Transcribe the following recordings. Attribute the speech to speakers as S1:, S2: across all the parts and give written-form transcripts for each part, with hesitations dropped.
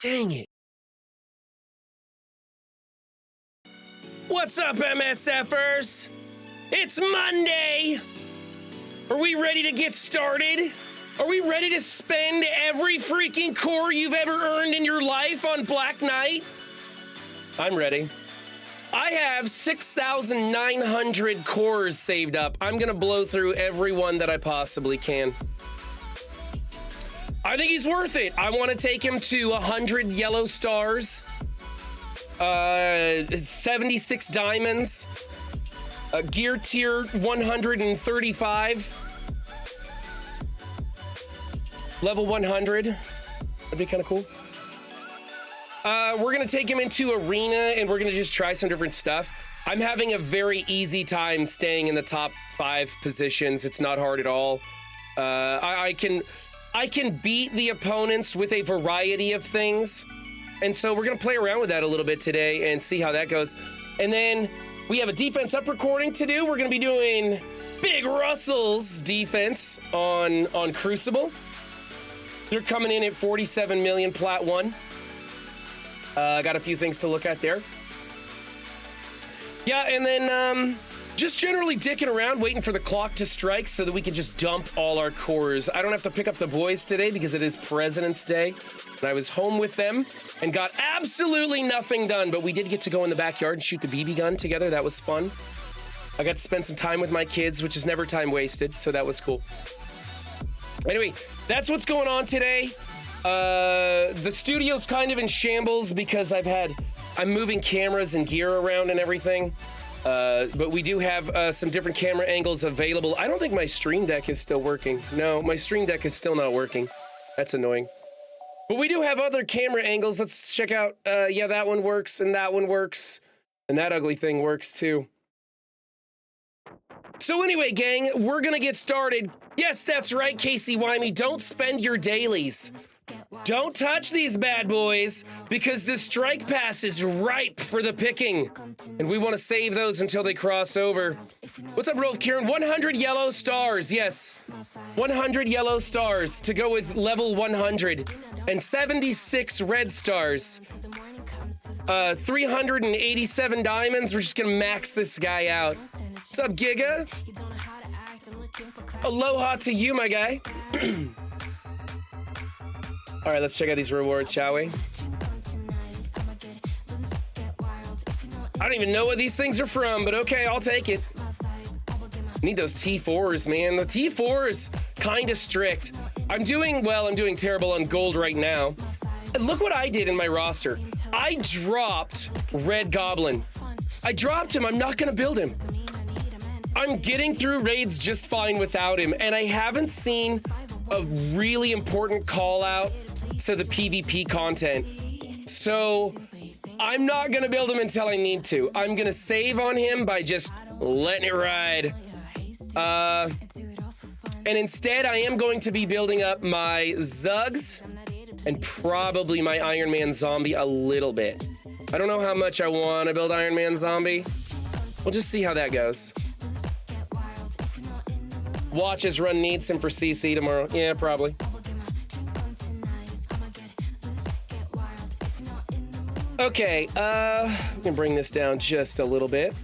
S1: Dang it. What's up, MSFers? It's Monday. Are we ready to get started? Are we ready to spend every freaking core you've ever earned in your life on Black Knight? I'm ready. I have 6,900 cores saved up. I'm gonna blow through every one that I possibly can. I think he's worth it. I want to take him to 100 yellow stars, 76 diamonds, gear tier 135, level 100. That'd be kind of cool. We're gonna take him into arena and we're gonna just try some different stuff. I'm having a very easy time staying in the top 5 positions. It's not hard at all. I can beat the opponents with a variety of things. And so we're gonna play around with that a little bit today and see how that goes. And then we have a defense up recording to do. We're gonna be doing Big Russell's defense on Crucible. They're coming in at 47 million plat 1. Got a few things to look at there. Yeah, and then just generally dicking around, waiting for the clock to strike so that we can just dump all our cores. I don't have to pick up the boys today because it is President's Day. And I was home with them and got absolutely nothing done, but we did get to go in the backyard and shoot the BB gun together. That was fun. I got to spend some time with my kids, which is never time wasted, so that was cool. Anyway, that's what's going on today. The studio's kind of in shambles because I'm moving cameras and gear around and everything. But we do have some different camera angles available. I don't think my Stream Deck is still working. No, my Stream Deck is still not working. That's annoying. But we do have other camera angles. Let's check out. Yeah, that one works and that one works. And that ugly thing works too. So anyway, gang, we're gonna get started. Yes, that's right, Casey Wymie. Don't spend your dailies. Don't touch these bad boys because the strike pass is ripe for the picking. And we want to save those until they cross over. What's up, Rolf Kieran? 100 yellow stars. Yes, 100 yellow stars to go with level 100 and 76 red stars. 387 diamonds. We're just going to max this guy out. What's up, Giga? Aloha to you, my guy. All right, let's check out these rewards, shall we? I don't even know what these things are from, but okay, I'll take it. Need those T4s, man. The T4s, kind of strict. I'm doing terrible on gold right now. And look what I did in my roster. I dropped Red Goblin. I dropped him. I'm not going to build him. I'm getting through raids just fine without him, and I haven't seen a really important call out to the PvP content. So I'm not gonna build him until I need to. I'm gonna save on him by just letting it ride. And instead I am going to be building up my Zugs and probably my Iron Man Zombie a little bit. I don't know how much I want to build Iron Man Zombie. We'll just see how that goes. Watch as Run needs him for CC tomorrow. Yeah, probably. Okay, we can bring this down just a little bit.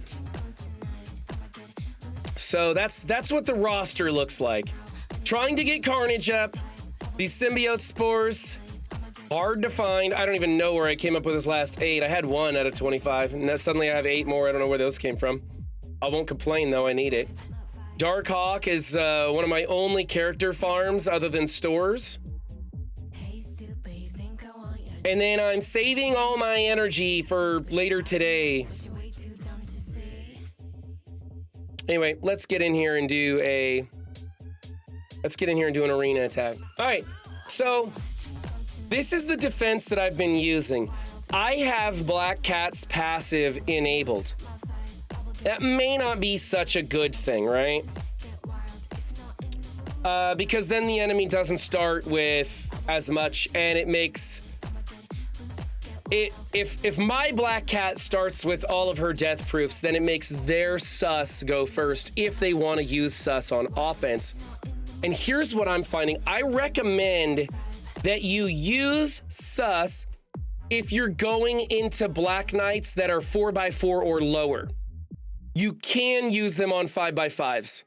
S1: So that's what the roster looks like. Trying to get Carnage up. These symbiote spores, hard to find. I don't even know where I came up with this last 8. I had 1 out of 25, and now suddenly I have 8 more. I don't know where those came from. I won't complain though, I need it. Dark Hawk is one of my only character farms other than stores. And then I'm saving all my energy for later today. Anyway, let's get in here and do an arena attack. All right, so this is the defense that I've been using. I have Black Cat's passive enabled. That may not be such a good thing, right? Because then the enemy doesn't start with as much, and it makes it. If my Black Cat starts with all of her death proofs, then it makes their sus go first if they want to use sus on offense. And here's what I'm finding. I recommend that you use sus if you're going into Black Knights that are 4x4 or lower. You can use them on 5x5s.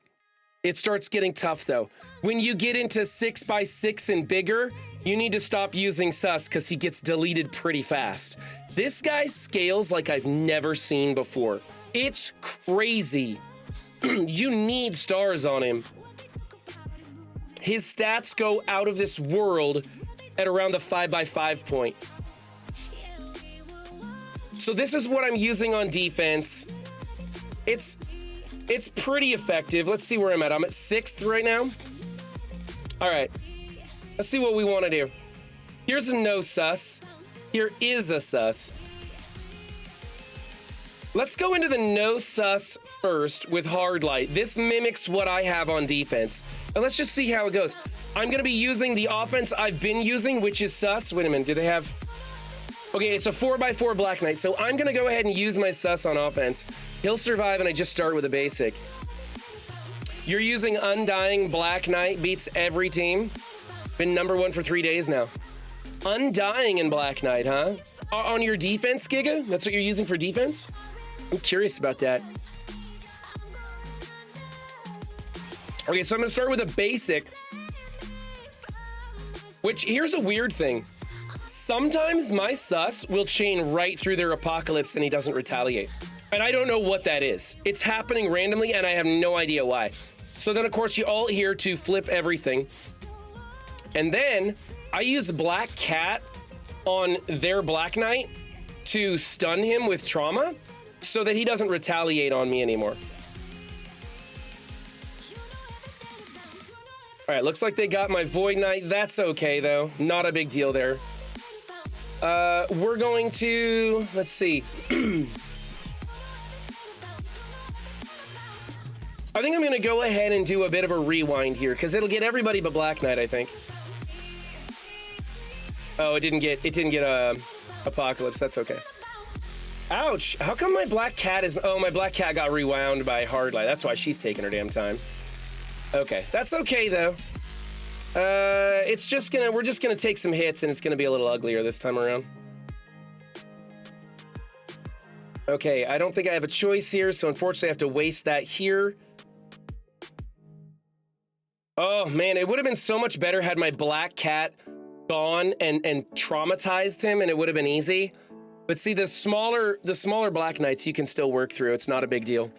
S1: It starts getting tough though. When you get into 6x6 and bigger, you need to stop using sus because he gets deleted pretty fast. This guy scales like I've never seen before. It's crazy. You need stars on him. His stats go out of this world at around the 5x5 point. So this is what I'm using on defense. It's pretty effective. Let's see where I'm at. I'm at 6th right now. All right, let's see what we want to do. Here's a no sus. Here is a sus. Let's go into the no sus first with hard light. This mimics what I have on defense. And let's just see how it goes. I'm gonna be using the offense I've been using, which is sus. Wait a minute, do they have? Okay, it's a 4x4 Black Knight. So I'm gonna go ahead and use my sus on offense. He'll survive and I just start with a basic. You're using Undying Black Knight, beats every team. Been #1 for 3 days now. Undying in Black Knight, huh? On your defense, Giga? That's what you're using for defense? I'm curious about that. Okay, so I'm gonna start with a basic. Which, here's a weird thing. Sometimes my sus will chain right through their apocalypse and he doesn't retaliate. And I don't know what that is. It's happening randomly and I have no idea why. So then of course you all here to flip everything. And then I use Black Cat on their Black Knight to stun him with trauma so that he doesn't retaliate on me anymore. All right, looks like they got my Void Knight. That's okay though, not a big deal there. We're going to, let's see. I think I'm gonna go ahead and do a bit of a rewind here because it'll get everybody but Black Knight, I think. Oh, it didn't get Apocalypse, that's okay. Ouch, how come my Black Cat is, oh, my Black Cat got rewound by Hard Light. That's why she's taking her damn time. Okay, that's okay though. We're just gonna take some hits and it's gonna be a little uglier this time around. Okay, I don't think I have a choice here, so unfortunately I have to waste that here. Oh man, it would have been so much better had my Black Cat gone and traumatized him and it would have been easy. But see, the smaller Black Knights you can still work through. It's not a big deal.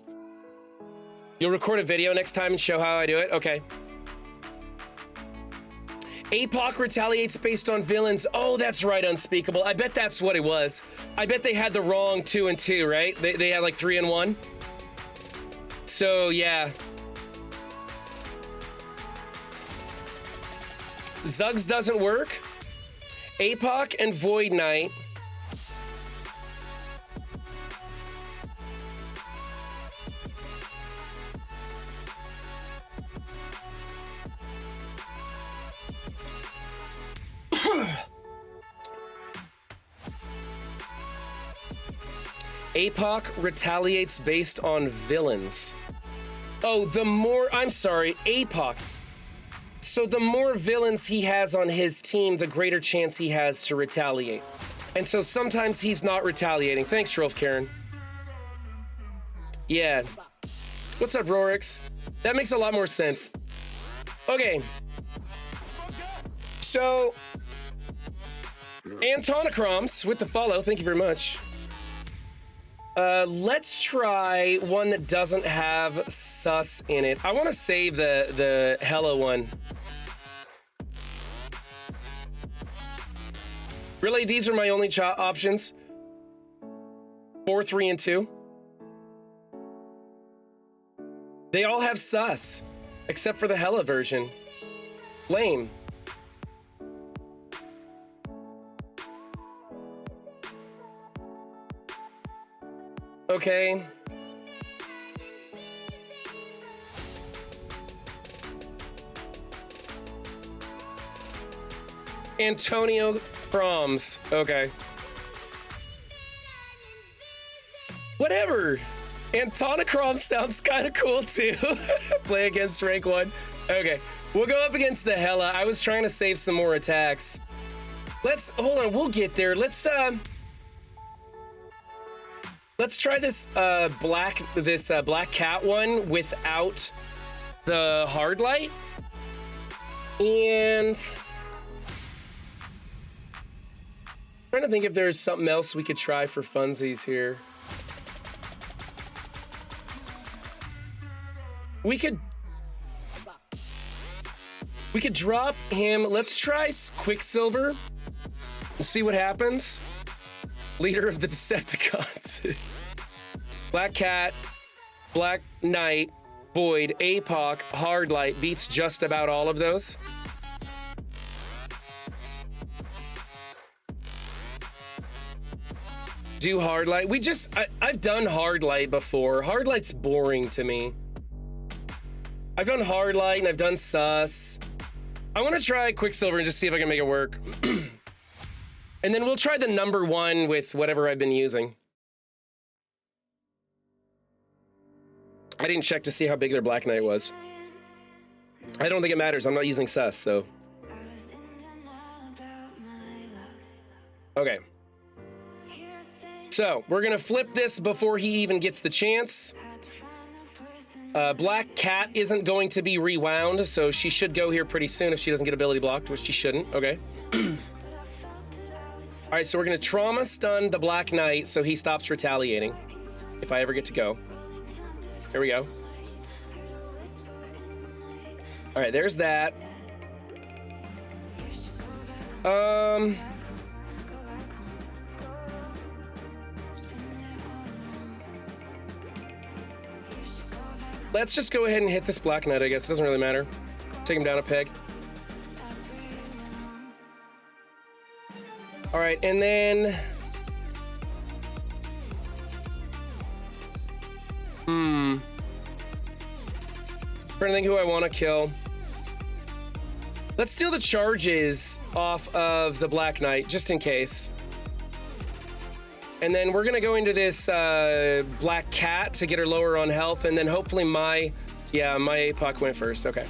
S1: You'll record a video next time and show how I do it? Okay. APOC retaliates based on villains. Oh, that's right, Unspeakable. I bet that's what it was. I bet they had the wrong 2 and 2, right? They had like 3 and 1. So, yeah. Zuggs doesn't work. APOC and Void Knight. APOC retaliates based on villains. Oh, I'm sorry, APOC. So the more villains he has on his team, the greater chance he has to retaliate. And so sometimes he's not retaliating. Thanks, Rolf Karen. Yeah. What's up, Rorix? That makes a lot more sense. Okay. So, Antonocroms with the follow. Thank you very much. Let's try one that doesn't have sus in it. I want to save the Hella one. Really, these are my only options? 4, 3, and 2? They all have sus, except for the Hella version. Lame. Okay. Antonio Proms. Okay. Whatever. Antonocrom sounds kind of cool too. Play against rank 1. Okay. We'll go up against the Hella. I was trying to save some more attacks. hold on, we'll get there. Let's try this black cat one without the hard light. And trying to think if there's something else we could try for funsies here. We could drop him. Let's try Quicksilver and see what happens. Leader of the Decepticons. Black Cat, Black Knight, Void, APOC, Hard Light beats just about all of those. Do Hard Light. I've done Hard Light before. Hard Light's boring to me. I've done Hard Light and I've done Sus. I want to try Quicksilver and just see if I can make it work. And then we'll try the number one with whatever I've been using. I didn't check to see how big their Black Knight was. I don't think it matters. I'm not using Sus, so. Okay. So, we're gonna flip this before he even gets the chance. Black Cat isn't going to be rewound, so she should go here pretty soon if she doesn't get ability blocked, which she shouldn't. Okay. All right, so we're gonna trauma stun the Black Knight so he stops retaliating, if I ever get to go. Here we go. All right, there's that. Let's just go ahead and hit this Black Knight, I guess. It doesn't really matter. Take him down a peg. All right, and then... trying to think who I want to kill. Let's steal the charges off of the Black Knight, just in case. And then we're gonna go into this Black Cat to get her lower on health, and then hopefully my APOC went first. Okay.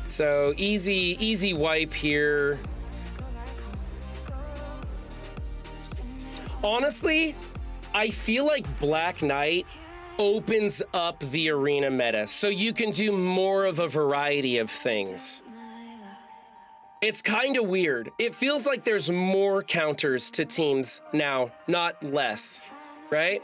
S1: So easy wipe here. Honestly, I feel like Black Knight opens up the arena meta, so you can do more of a variety of things. It's kind of weird. It feels like there's more counters to teams now, not less, right?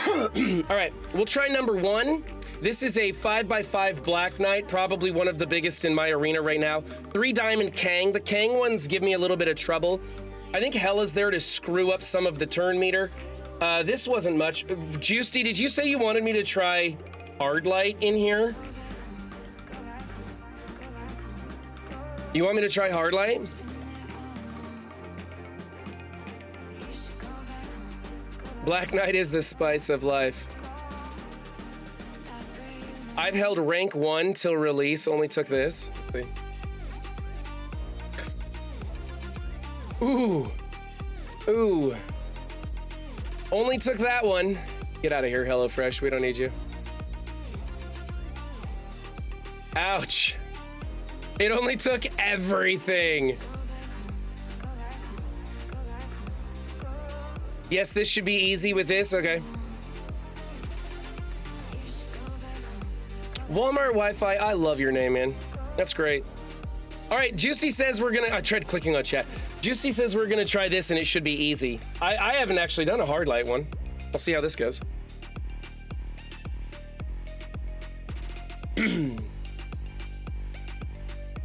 S1: All right, we'll try number one. This is a 5x5 Black Knight, probably one of the biggest in my arena right now. 3 Diamond Kang. The Kang ones give me a little bit of trouble. I think Hela's there to screw up some of the turn meter. This wasn't much. Juicy, did you say you wanted me to try Hard Light in here? You want me to try Hard Light? Black Knight is the spice of life. I've held rank 1 till release, only took this. Let's see. Ooh. Only took that one. Get out of here, HelloFresh. We don't need you. Ouch. It only took everything. Yes, this should be easy with this. Okay. Walmart Wi-Fi. I love your name, man. That's great. All right, Juicy says we're gonna, I tried clicking on chat. Juicy says we're gonna try this and it should be easy. I haven't actually done a Hard Light one. I'll see how this goes.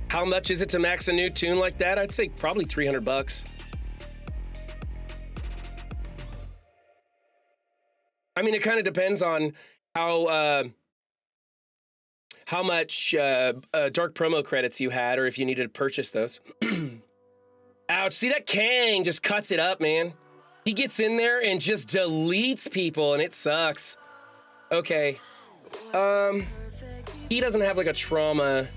S1: How much is it to max a new tune like that? I'd say probably $300. I mean, it kind of depends on how much dark promo credits you had, or if you needed to purchase those. Ouch, see that Kang just cuts it up, man. He gets in there and just deletes people, and it sucks. Okay. He doesn't have like a trauma.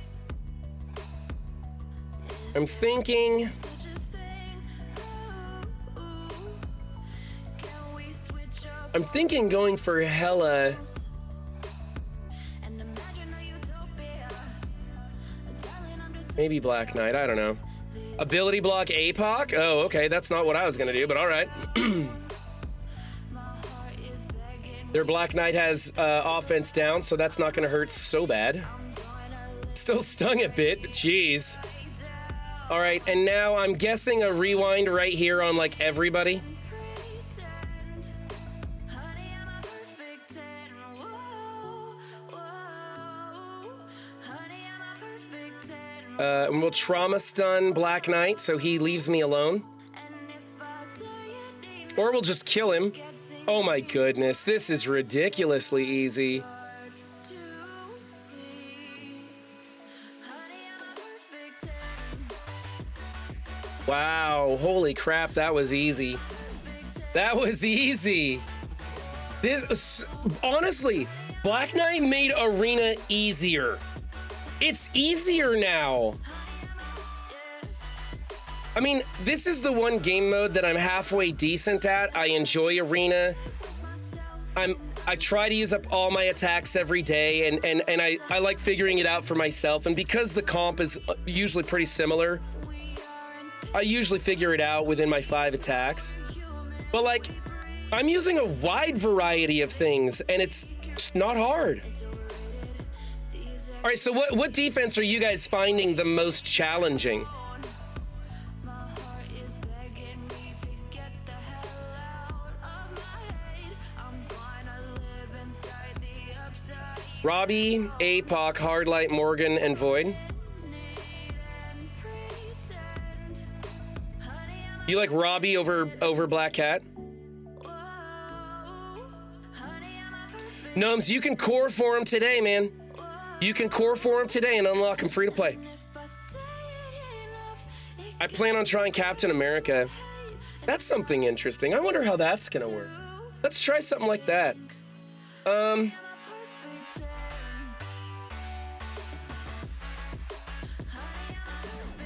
S1: I'm thinking going for Hela. Maybe Black Knight, I don't know. Ability block APOC? Oh, okay, that's not what I was gonna do, but all right. Their Black Knight has offense down, so that's not gonna hurt so bad. Still stung a bit, but jeez. All right, and now I'm guessing a rewind right here on like everybody. And we'll trauma stun Black Knight so he leaves me alone. Or we'll just kill him. Oh my goodness, this is ridiculously easy. Wow, holy crap, that was easy. That was easy. This, honestly, Black Knight made Arena easier. It's easier now. I mean, this is the one game mode that I'm halfway decent at. I enjoy Arena. I try to use up all my attacks every day, and I like figuring it out for myself. And because the comp is usually pretty similar, I usually figure it out within my 5 attacks. But like, I'm using a wide variety of things, and it's not hard. All right, so what defense are you guys finding the most challenging? Robbie, APOC, Hardlight, Morgan, and Void. You like Robbie over Black Cat? Gnomes, you can core for him today, man. You can core for him today and unlock him free to play. I plan on trying Captain America. That's something interesting. I wonder how that's gonna work. Let's try something like that.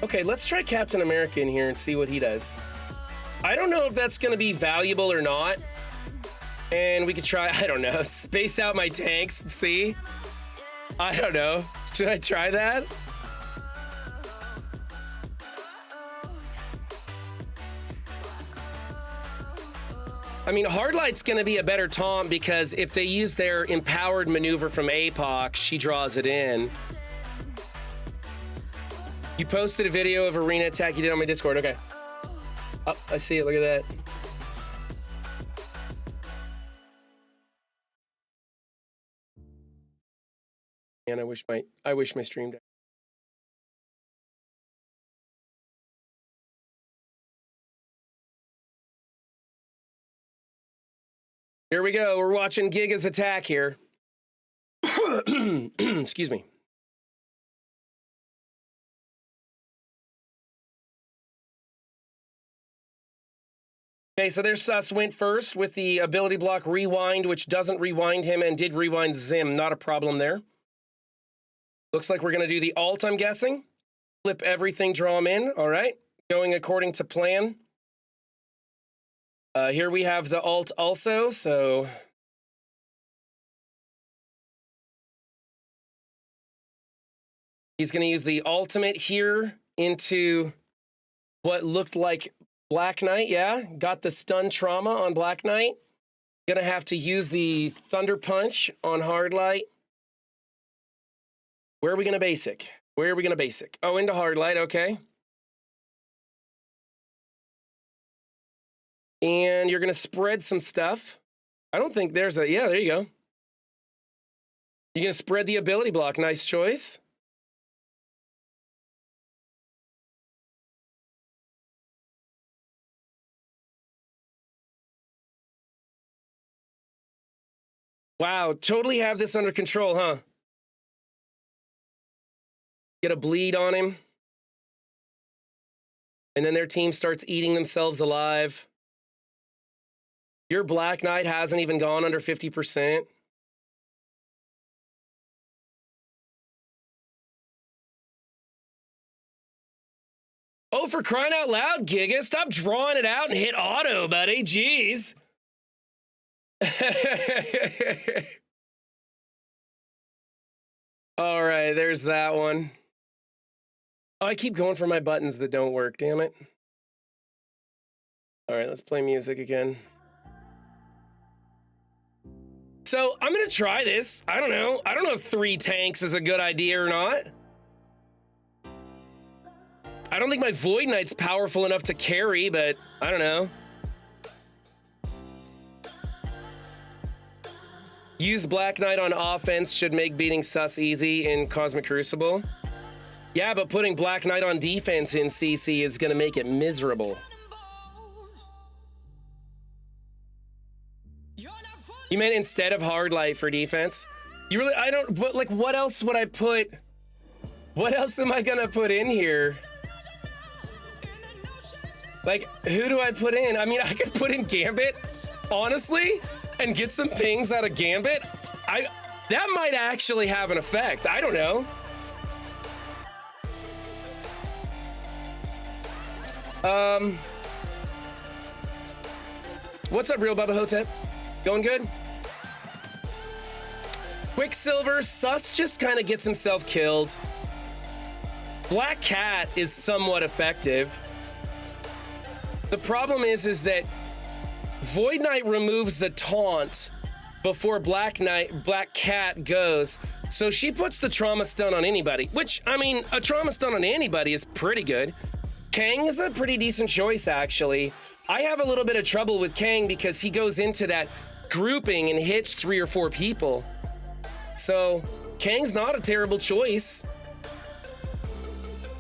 S1: Okay, let's try Captain America in here and see what he does. I don't know if that's gonna be valuable or not. And we could try, I don't know, space out my tanks and see. I don't know. Should I try that? I mean, Hardlight's gonna be a better taunt because if they use their empowered maneuver from APOC, she draws it in. You posted a video of Arena attack you did on my Discord, okay. Oh, I see it, look at that. And I wish my stream died. Here we go. We're watching Giga's attack here. Excuse me. Okay, so there's Sus went first with the ability block rewind, which doesn't rewind him and did rewind Zim. Not a problem there. Looks like we're going to do the alt, I'm guessing. Flip everything, draw him in. All right. Going according to plan. Here we have the alt also, so... He's going to use the ultimate here into what looked like Black Knight. Yeah, got the stun trauma on Black Knight. Going to have to use the Thunder Punch on Hardlight. Where are we going to basic? Where are we going to basic? Oh, into Hardlight, okay. And you're going to spread some stuff. I don't think there's a... Yeah, there you go. You're going to spread the ability block. Nice choice. Wow, totally have this under control, huh? Get a bleed on him. And then their team starts eating themselves alive. Your Black Knight hasn't even gone under 50%. Oh, for crying out loud, Giga, stop drawing it out and hit auto, buddy. Jeez. All right, there's that one. Oh, I keep going for my buttons that don't work, damn it. All right, let's play music again. So I'm gonna try this. I don't know. I don't know if 3 tanks is a good idea or not. I don't think my Void Knight's powerful enough to carry, but I don't know. Use Black Knight on offense should make beating sus easy in Cosmic Crucible. Yeah, but putting Black Knight on defense in CC is gonna make it miserable. You meant instead of Hard Light for defense? You really, I don't, but like what else would I put? What else am I gonna put in here? Like, who do I put in? I mean, I could put in Gambit, honestly, and get some pings out of Gambit. That might actually have an effect. I don't know. What's up, Real Bubba Hotep? Going good? Quicksilver, Sus just kind of gets himself killed. Black Cat is somewhat effective. The problem is that Void Knight removes the taunt before Black Cat goes. So she puts the trauma stun on anybody, which, I mean, a trauma stun on anybody is pretty good. Kang is a pretty decent choice, actually. I have a little bit of trouble with Kang because he goes into that grouping and hits 3 or 4 people. So Kang's not a terrible choice.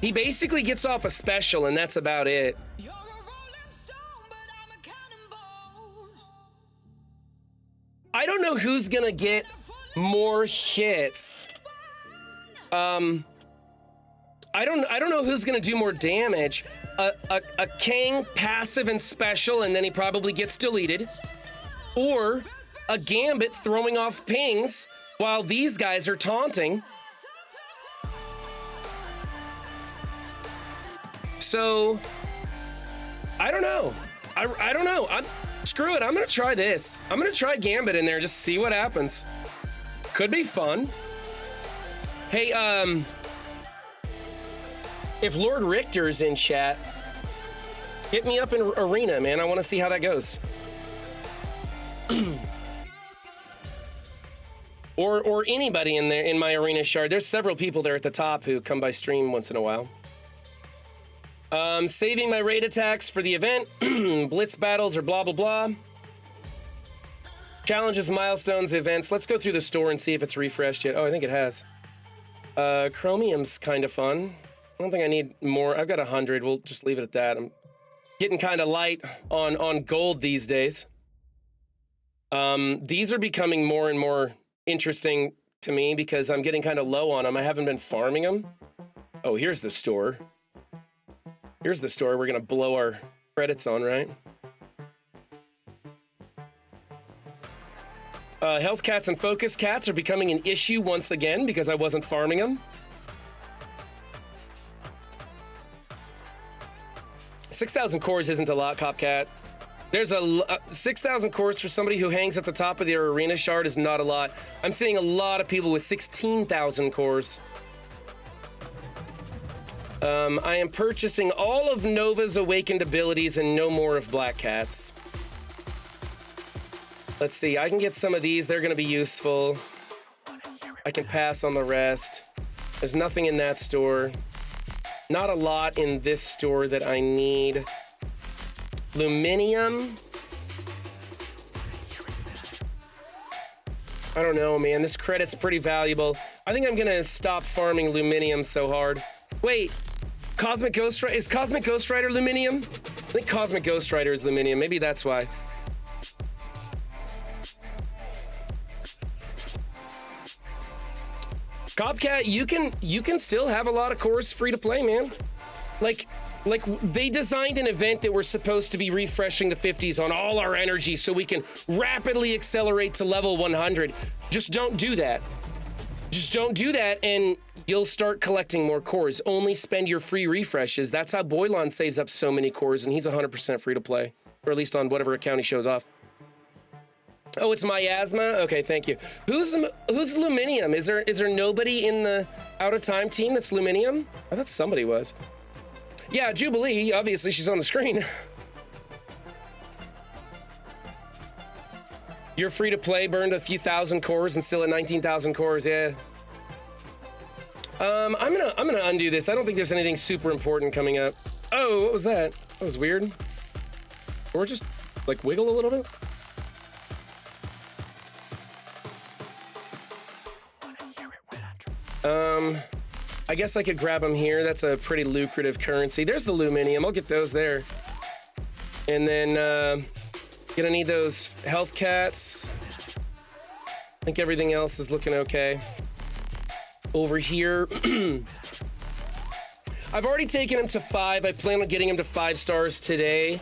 S1: He basically gets off a special and that's about it. I don't know who's gonna get more hits. I don't know who's gonna do more damage. A Kang passive and special, and then he probably gets deleted, or a Gambit throwing off pings while these guys are taunting. So I don't know. I don't know. Screw it. I'm gonna try this. I'm gonna try Gambit in there, just see what happens. Could be fun. Hey, if Lord Richter's in chat, hit me up in Arena, man. I want to see how that goes. or anybody in there in my Arena shard. There's several people there at the top who come by stream once in a while. Saving my raid attacks for the event. Blitz battles or blah, blah, blah. Challenges, milestones, events. Let's go through the store and see if it's refreshed yet. Oh, I think it has. Chromium's kind of fun. I don't think I need more. I've got 100. We'll just leave it at that. I'm getting kind of light on gold these days. These are becoming more and more interesting to me because I'm getting kind of low on them. I haven't been farming them. Oh, here's the store. Here's the store we're gonna blow our credits on, right? Health cats and focus cats are becoming an issue once again because I wasn't farming them. 6,000 cores isn't a lot, Copcat. There's a 6,000 cores for somebody who hangs at the top of their arena shard is not a lot. I'm seeing a lot of people with 16,000 cores. I am purchasing all of Nova's awakened abilities and no more of Black Cat's. Let's see, I can get some of these. They're gonna be useful. I can pass on the rest. There's nothing in that store. Not a lot in this store that I need. Luminium. I don't know, man. This credit's pretty valuable. I think I'm gonna stop farming Luminium so hard. Wait, Cosmic Ghost Rider? Is Cosmic Ghost Rider Luminium? I think Cosmic Ghost Rider is Luminium. Maybe that's why. Copcat, you can still have a lot of cores free to play, man. Like they designed an event that we're supposed to be refreshing the 50s on all our energy so we can rapidly accelerate to level 100. Just don't do that. Just don't do that and you'll start collecting more cores. Only spend your free refreshes. That's how Boylon saves up so many cores and he's 100% free to play. Or at least on whatever account he shows off. Oh, it's miasma? Okay, thank you. Who's Luminium? Is there nobody in the out of time team that's Luminium? I thought somebody was. Yeah, Jubilee, obviously she's on the screen. You're free to play, burned a few thousand cores and still at 19,000 cores, yeah. I'm gonna undo this. I don't think there's anything super important coming up. Oh, what was that? That was weird. Or just like wiggle a little bit. I guess I could grab them here. That's a pretty lucrative currency. There's the Luminium. I'll get those there. And then gonna need those health cats. I think everything else is looking okay. Over here, I've already taken him to 5. I plan on getting him to 5 stars today.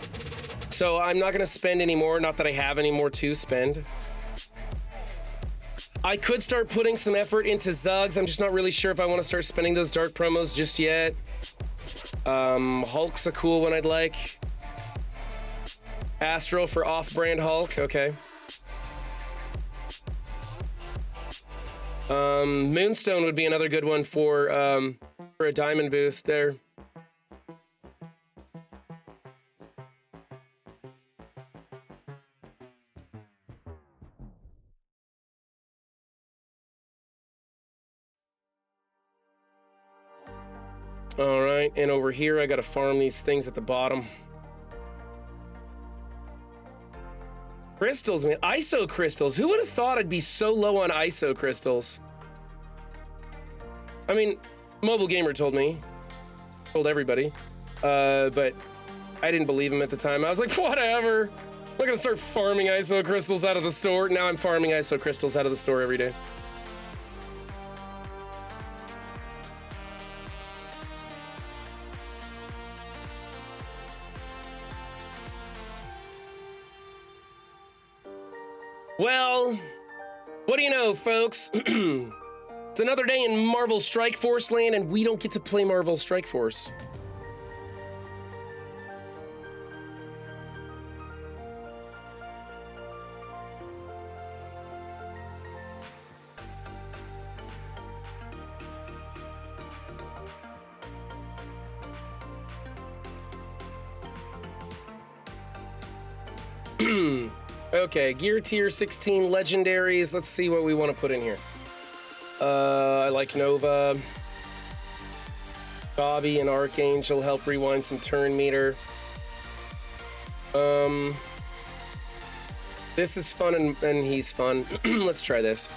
S1: So I'm not gonna spend any more, not that I have any more to spend. I could start putting some effort into Zugs. I'm just not really sure if I want to start spending those dark promos just yet. Hulk's a cool one I'd like. Astro for off-brand Hulk, okay. Moonstone would be another good one for a diamond boost there. All right, and over here, I gotta farm these things at the bottom. Crystals, man, ISO crystals. Who would have thought I'd be so low on ISO crystals? I mean, Mobile Gamer told me, told everybody, but I didn't believe him at the time. I was like, whatever. I'm not gonna start farming ISO crystals out of the store. Now I'm farming ISO crystals out of the store every day. Well, what do you know, folks? It's another day in Marvel Strike Force land, and we don't get to play Marvel Strike Force. Okay, gear tier 16 legendaries. Let's see what we want to put in here. I like Nova. Bobby and Archangel help rewind some turn meter. This is fun and he's fun. Let's try this.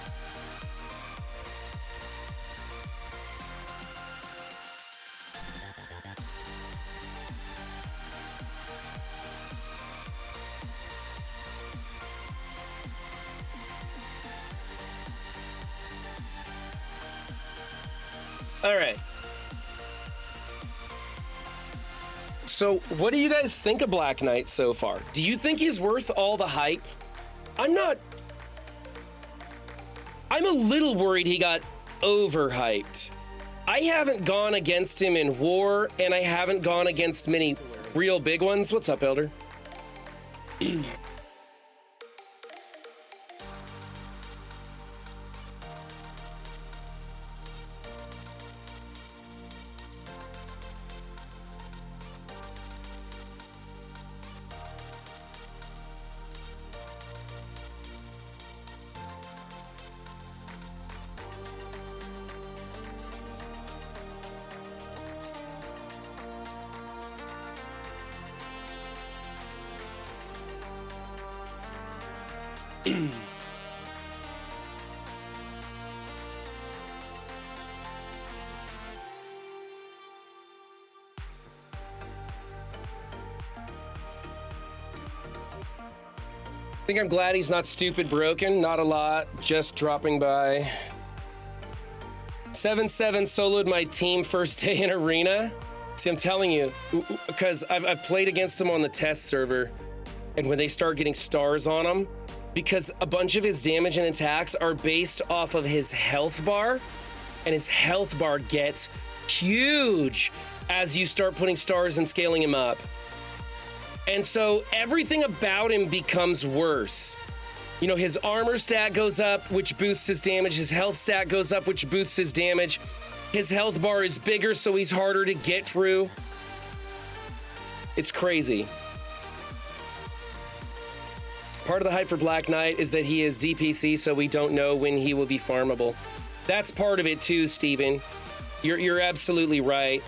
S1: All right. So, what do you guys think of Black Knight so far? Do you think he's worth all the hype? I'm not. I'm a little worried he got overhyped. I haven't gone against him in war, and I haven't gone against many real big ones. What's up, Elder? I think I'm glad he's not stupid broken. Not a lot, just dropping by. 7-7 soloed my team first day in arena. See, I'm telling you, because I've played against him on the test server, and when they start getting stars on him, because a bunch of his damage and attacks are based off of his health bar, and his health bar gets huge as you start putting stars and scaling him up. And so everything about him becomes worse. You know, his armor stat goes up, which boosts his damage. His health stat goes up, which boosts his damage. His health bar is bigger, so he's harder to get through. It's crazy. Part of the hype for Black Knight is that he is DPC, so we don't know when he will be farmable. That's part of it too, Steven. You're absolutely right.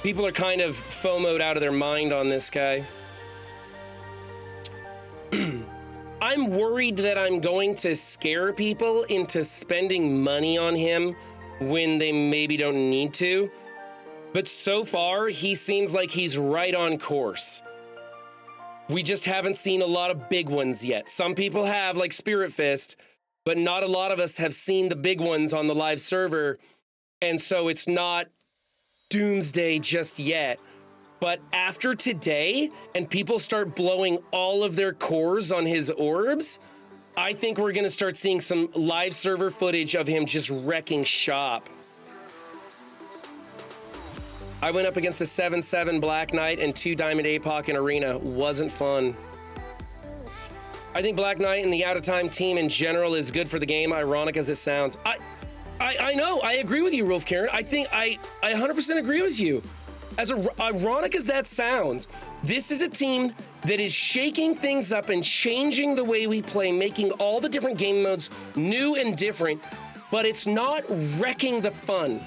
S1: People are kind of FOMO'd out of their mind on this guy. I'm worried that I'm going to scare people into spending money on him when they maybe don't need to. But so far, he seems like he's right on course. We just haven't seen a lot of big ones yet. Some people have, like Spirit Fist, but not a lot of us have seen the big ones on the live server. And so it's not doomsday just yet. But after today, and people start blowing all of their cores on his orbs, I think we're going to start seeing some live server footage of him just wrecking shop. I went up against a 7-7 Black Knight and 2 Diamond APOC in Arena. Wasn't fun. I think Black Knight and the out-of-time team in general is good for the game, ironic as it sounds. I know, I agree with you, Rolf Karen. I think I 100% agree with you. As ironic as that sounds, this is a team that is shaking things up and changing the way we play, making all the different game modes new and different, but it's not wrecking the fun.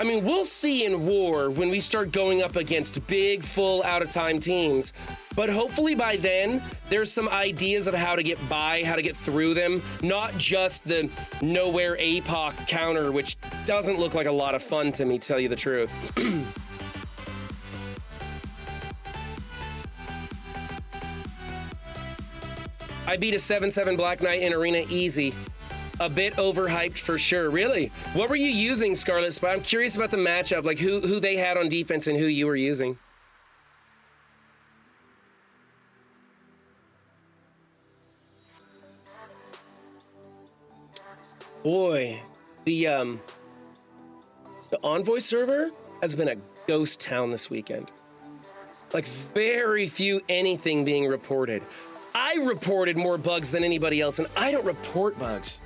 S1: I mean, we'll see in War when we start going up against big, full, out-of-time teams, but hopefully by then, there's some ideas of how to get by, how to get through them, not just the nowhere APOC counter, which doesn't look like a lot of fun to me, tell you the truth. I beat a 7-7 Black Knight in Arena easy. A bit overhyped for sure. Really? What were you using, Scarlet Spy? I'm curious about the matchup, like who they had on defense and who you were using. Boy, the Envoy server has been a ghost town this weekend. Like very few anything being reported. I reported more bugs than anybody else, and I don't report bugs.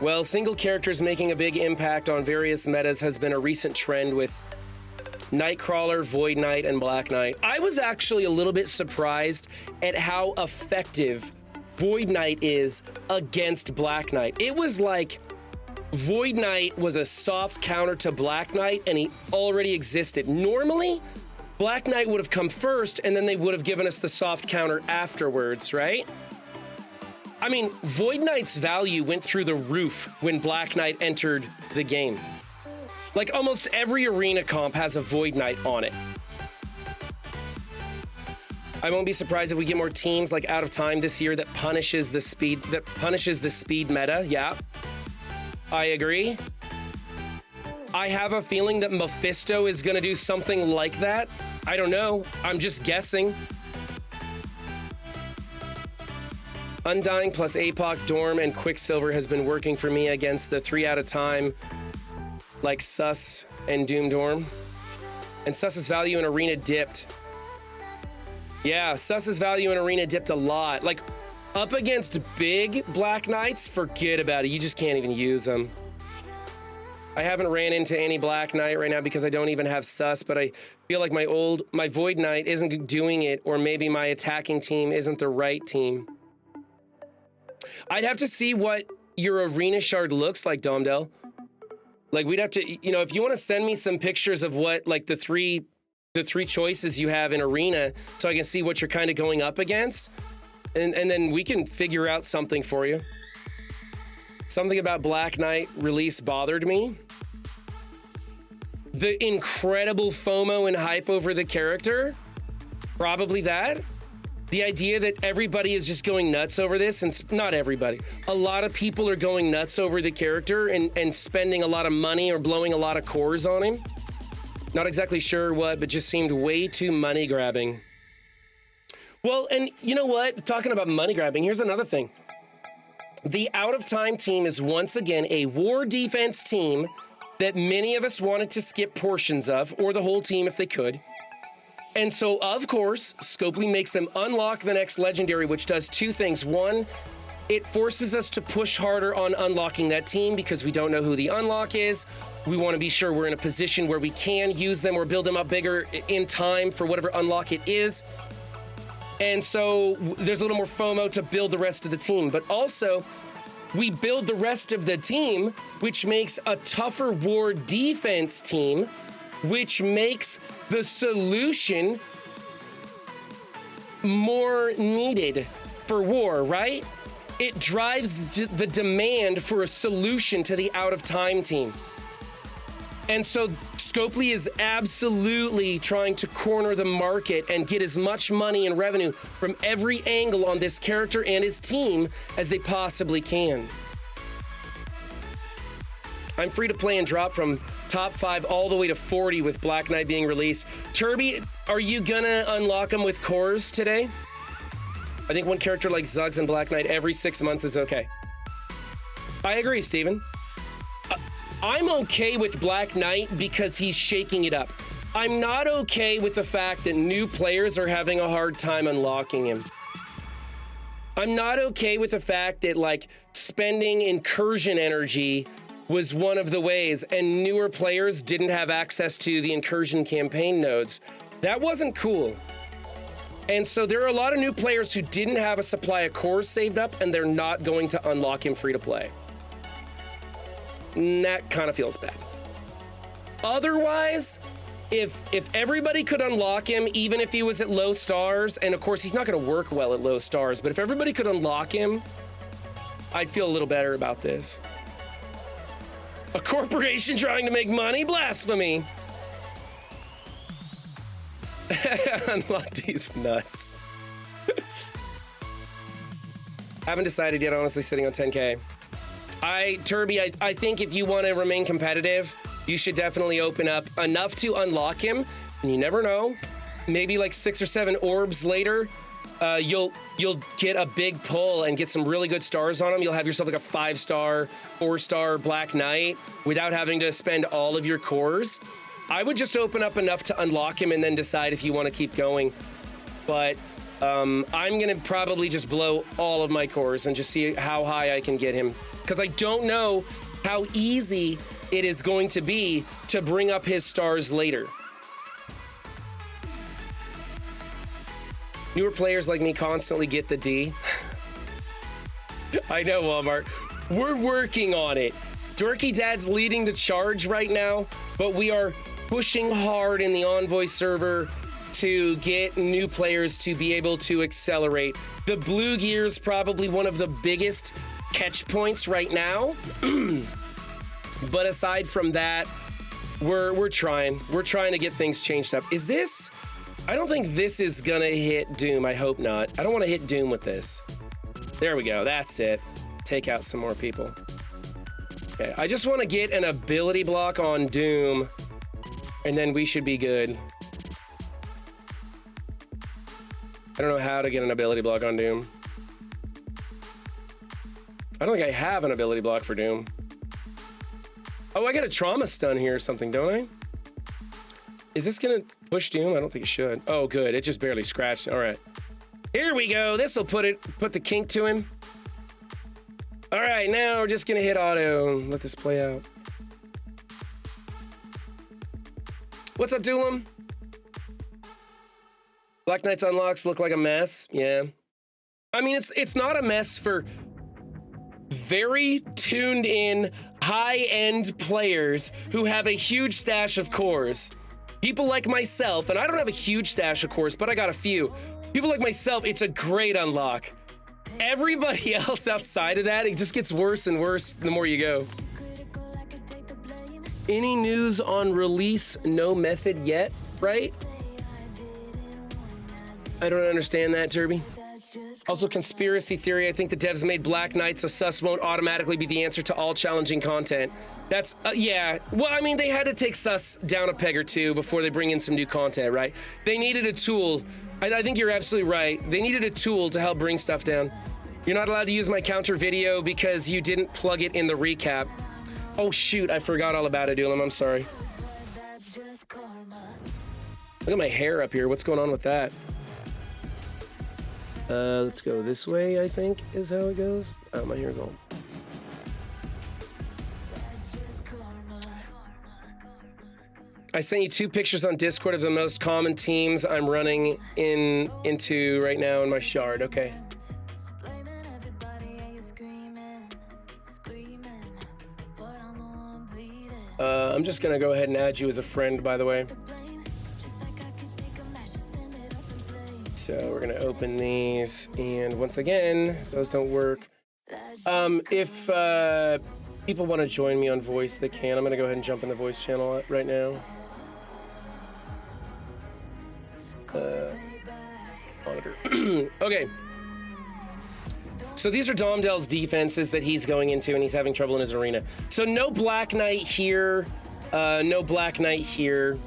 S1: Well, single characters making a big impact on various metas has been a recent trend with Nightcrawler, Void Knight, and Black Knight. I was actually a little bit surprised at how effective Void Knight is against Black Knight. It was like Void Knight was a soft counter to Black Knight, and he already existed. Normally, Black Knight would have come first, and then they would have given us the soft counter afterwards, right? I mean, Void Knight's value went through the roof when Black Knight entered the game. Like almost every arena comp has a Void Knight on it. I won't be surprised if we get more teams like Out of Time this year that punishes the speed meta. Yeah, I agree. I have a feeling that Mephisto is gonna do something like that. I don't know, I'm just guessing. Undying plus APOC, Dorm, and Quicksilver has been working for me against the 3 Out of Time, like Sus and Doom Dorm. And Sus's value in Arena dipped. Yeah, Sus's value in Arena dipped a lot. Like, up against big Black Knights, forget about it. You just can't even use them. I haven't ran into any Black Knight right now because I don't even have Sus, but I feel like my Void Knight isn't doing it, or maybe my attacking team isn't the right team. I'd have to see what your arena shard looks like, Domdell. Like, we'd have to, you know, if you want to send me some pictures of what, like, the three choices you have in arena, so I can see what you're kind of going up against, and then we can figure out something for you. Something about Black Knight release bothered me. The incredible FOMO and hype over the character, probably that. The idea that everybody is just going nuts over this, and not everybody, a lot of people are going nuts over the character and spending a lot of money or blowing a lot of cores on him. Not exactly sure what, but just seemed way too money grabbing. Well, and you know what? Talking about money grabbing, here's another thing. The Out of Time team is once again a war defense team that many of us wanted to skip portions of, or the whole team if they could. And so, of course, Scopely makes them unlock the next legendary, which does two things. One, it forces us to push harder on unlocking that team because we don't know who the unlock is. We want to be sure we're in a position where we can use them or build them up bigger in time for whatever unlock it is. And so there's a little more FOMO to build the rest of the team. But also, we build the rest of the team, which makes a tougher war defense team, which makes the solution more needed for war, right? It drives the demand for a solution to the out-of-time team. And so Scopely is absolutely trying to corner the market and get as much money and revenue from every angle on this character and his team as they possibly can. I'm free to play and drop from top 5 all the way to 40 with Black Knight being released. Turby, are you gonna unlock them with cores today? I think one character like Zuggs and Black Knight every 6 months is okay. I agree, Steven. I'm okay with Black Knight because he's shaking it up. I'm not okay with the fact that new players are having a hard time unlocking him. I'm not okay with the fact that, like, spending incursion energy was one of the ways, and newer players didn't have access to the incursion campaign nodes. That wasn't cool. And so there are a lot of new players who didn't have a supply of cores saved up, and they're not going to unlock him free to play. And that kind of feels bad. Otherwise, if everybody could unlock him, even if he was at low stars, and of course he's not going to work well at low stars, but if everybody could unlock him, I'd feel a little better about this. A corporation trying to make money? Blasphemy! Unlock these nuts. Haven't decided yet, honestly, sitting on 10K. Turby, I think if you want to remain competitive, you should definitely open up enough to unlock him. And you never know, maybe like 6 or 7 orbs later, you'll get a big pull and get some really good stars on him. You'll have yourself like a 5-star, 4-star Black Knight without having to spend all of your cores. I would just open up enough to unlock him and then decide if you want to keep going. But I'm gonna probably just blow all of my cores and just see how high I can get him. Because I don't know how easy it is going to be to bring up his stars later. Newer players like me constantly get the D. I know, Walmart. We're working on it. Dorky Dad's leading the charge right now, but we are pushing hard in the Envoy server to get new players to be able to accelerate. The blue gear's probably one of the biggest catch points right now. But aside from that, we're trying to get things changed up. Is this? I don't think this is gonna hit Doom. I hope not. I don't want to hit Doom with this. There we go. That's it. Take out some more people. Okay, I just want to get an ability block on Doom, and then we should be good. I don't know how to get an ability block on Doom. I don't think I have an ability block for Doom. Oh, I got a trauma stun here or something, don't I? Is this gonna push Doom? I don't think it should. Oh, good. It just barely scratched. All right. Here we go. This will put the kink to him. All right, now we're just gonna hit auto and let this play out. What's up, Doolam? Black Knight's unlocks look like a mess. Yeah. I mean, it's not a mess for very tuned in, high-end players who have a huge stash of cores. People like myself, and I don't have a huge stash of cores, but I got a few. People like myself, it's a great unlock. Everybody else outside of that, it just gets worse and worse the more you go. Any news on release no method yet, right? I don't understand that, Turby. Also, conspiracy theory. I think the devs made Black Knight so sus won't automatically be the answer to all challenging content. That's, yeah. Well, I mean, they had to take sus down a peg or two before they bring in some new content, right? They needed a tool. I think you're absolutely right. They needed a tool to help bring stuff down. You're not allowed to use my counter video because you didn't plug it in the recap. Oh shoot, I forgot all about Adulam, I'm sorry. Look at my hair up here, what's going on with that? Let's go this way, I think, is how it goes. Oh, my hair's all... I sent you 2 pictures on Discord of the most common teams I'm running into right now in my shard. Okay. I'm just gonna go ahead and add you as a friend, by the way. So we're gonna open these, and once again, those don't work. If people want to join me on voice, they can. I'm gonna go ahead and jump in the voice channel right now. Monitor. Okay. So these are Domdel's defenses that he's going into, and he's having trouble in his arena. So no Black Knight here. No Black Knight here.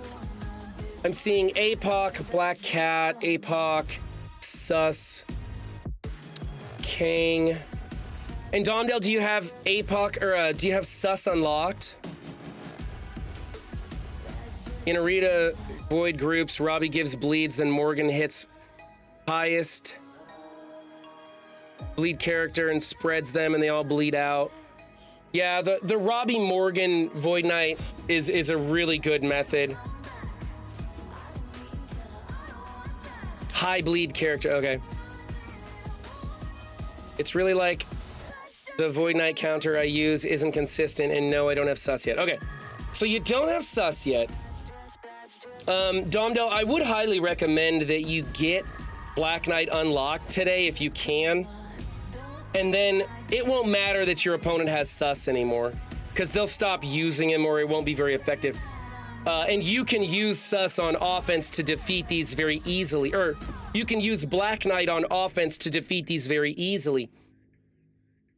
S1: I'm seeing APOC, Black Cat, APOC, Sus, King. And Domdel, do you have APOC, or do you have Sus unlocked? In arena void groups, Robbie gives bleeds, then Morgan hits highest bleed character and spreads them, and they all bleed out. Yeah, the Robbie Morgan Void Knight is a really good method. High bleed character, okay. It's really like the Void Knight counter I use isn't consistent, and no, I don't have Sus yet. Okay, so you don't have Sus yet. Domdel, I would highly recommend that you get Black Knight unlocked today if you can. And then it won't matter that your opponent has Sus anymore, because they'll stop using him or it won't be very effective. And you can use Sus on offense to defeat these very easily. Or you can use Black Knight on offense to defeat these very easily.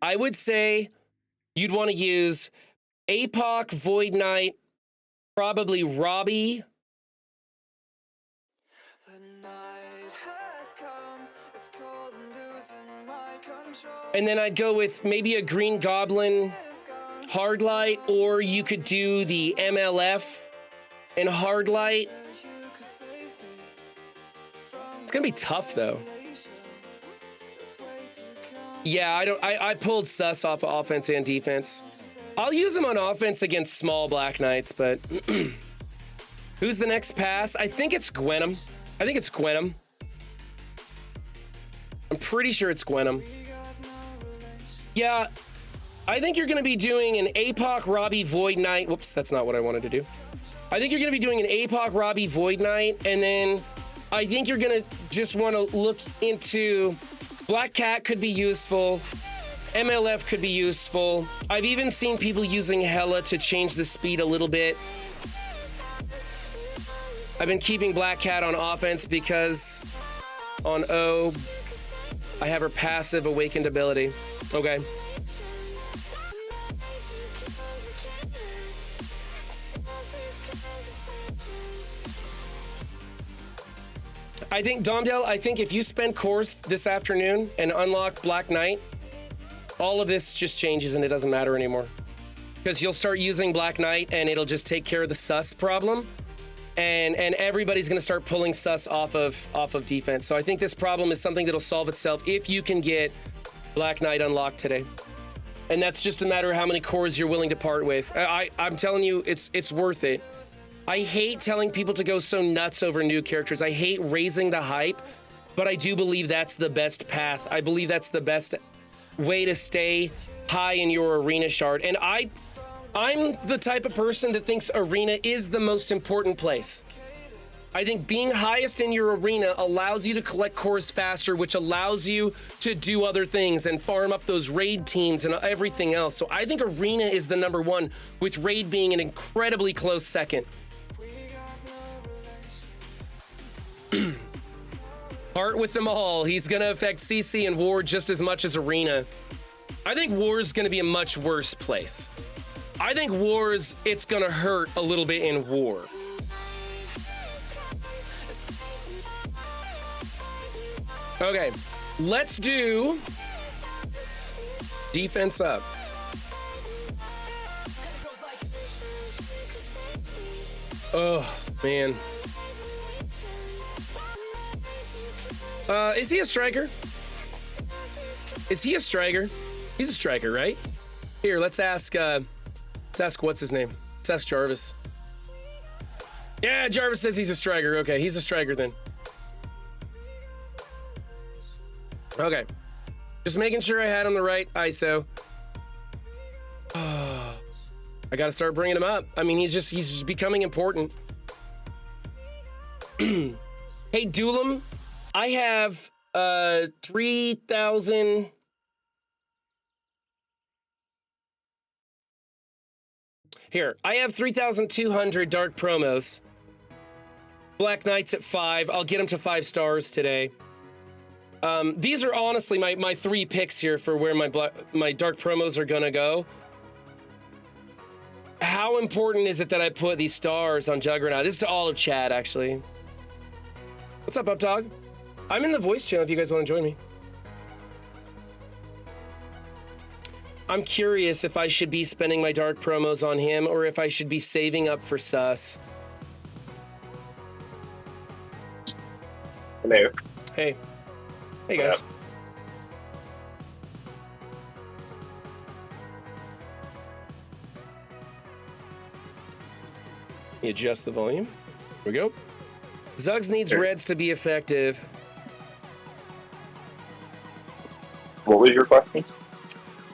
S1: I would say you'd want to use APOC, Void Knight, probably Robbie. And then I'd go with maybe a Green Goblin Hard Light, or you could do the MLF and Hard Light. It's gonna be tough though. Yeah, I pulled Sus off of offense and defense. I'll use him on offense against small Black Knights, but who's the next pass? I think it's Gwenum. I'm pretty sure it's Gwenum. Yeah, I think you're gonna be doing an APOC Robbie Void Knight. Whoops, that's not what I wanted to do. I think you're gonna be doing an APOC Robbie Void Knight, and then I think you're gonna just wanna look into Black Cat could be useful. MLF could be useful. I've even seen people using Hela to change the speed a little bit. I've been keeping Black Cat on offense because on O, I have her passive awakened ability. Okay. I think, Domdel, if you spend course this afternoon and unlock Black Knight, all of this just changes and it doesn't matter anymore. Because you'll start using Black Knight and it'll just take care of the Sus problem. And everybody's gonna start pulling Sus off of defense. So I think this problem is something that'll solve itself if you can get Black Knight unlocked today. And that's just a matter of how many cores you're willing to part with. I'm telling you, it's worth it. I hate telling people to go so nuts over new characters. I hate raising the hype, but I do believe that's the best path. I believe that's the best way to stay high in your arena shard. And I'm the type of person that thinks arena is the most important place. I think being highest in your arena allows you to collect cores faster, which allows you to do other things and farm up those raid teams and everything else. So I think arena is the number one, with raid being an incredibly close second. Part with them all. He's gonna affect CC and War just as much as arena. I think War's gonna be a much worse place. I think War's, it's gonna hurt a little bit in War. Okay, let's do defense up. Oh, man. Is he a striker? Is he a striker? He's a striker, right? Here, let's ask what's his name? Let's ask Jarvis. Yeah, Jarvis says he's a striker. Okay, he's a striker then. Okay. Just making sure I had him the right ISO. I gotta start bringing him up. I mean, he's becoming important. Hey, Doolam, I have 3,000. Here, I have 3,200 dark promos. Black Knights at 5. I'll get them to 5 stars today. These are honestly my 3 picks here for where my dark promos are gonna go. How important is it that I put these stars on Juggernaut? This is to all of chat, actually. What's up, Updog? I'm in the voice channel if you guys want to join me. I'm curious if I should be spending my dark promos on him or if I should be saving up for sus.
S2: Hello.
S1: Hey. Hey, guys. Let me adjust the volume. Here we go. Zuggs needs reds to be effective.
S2: What was your question?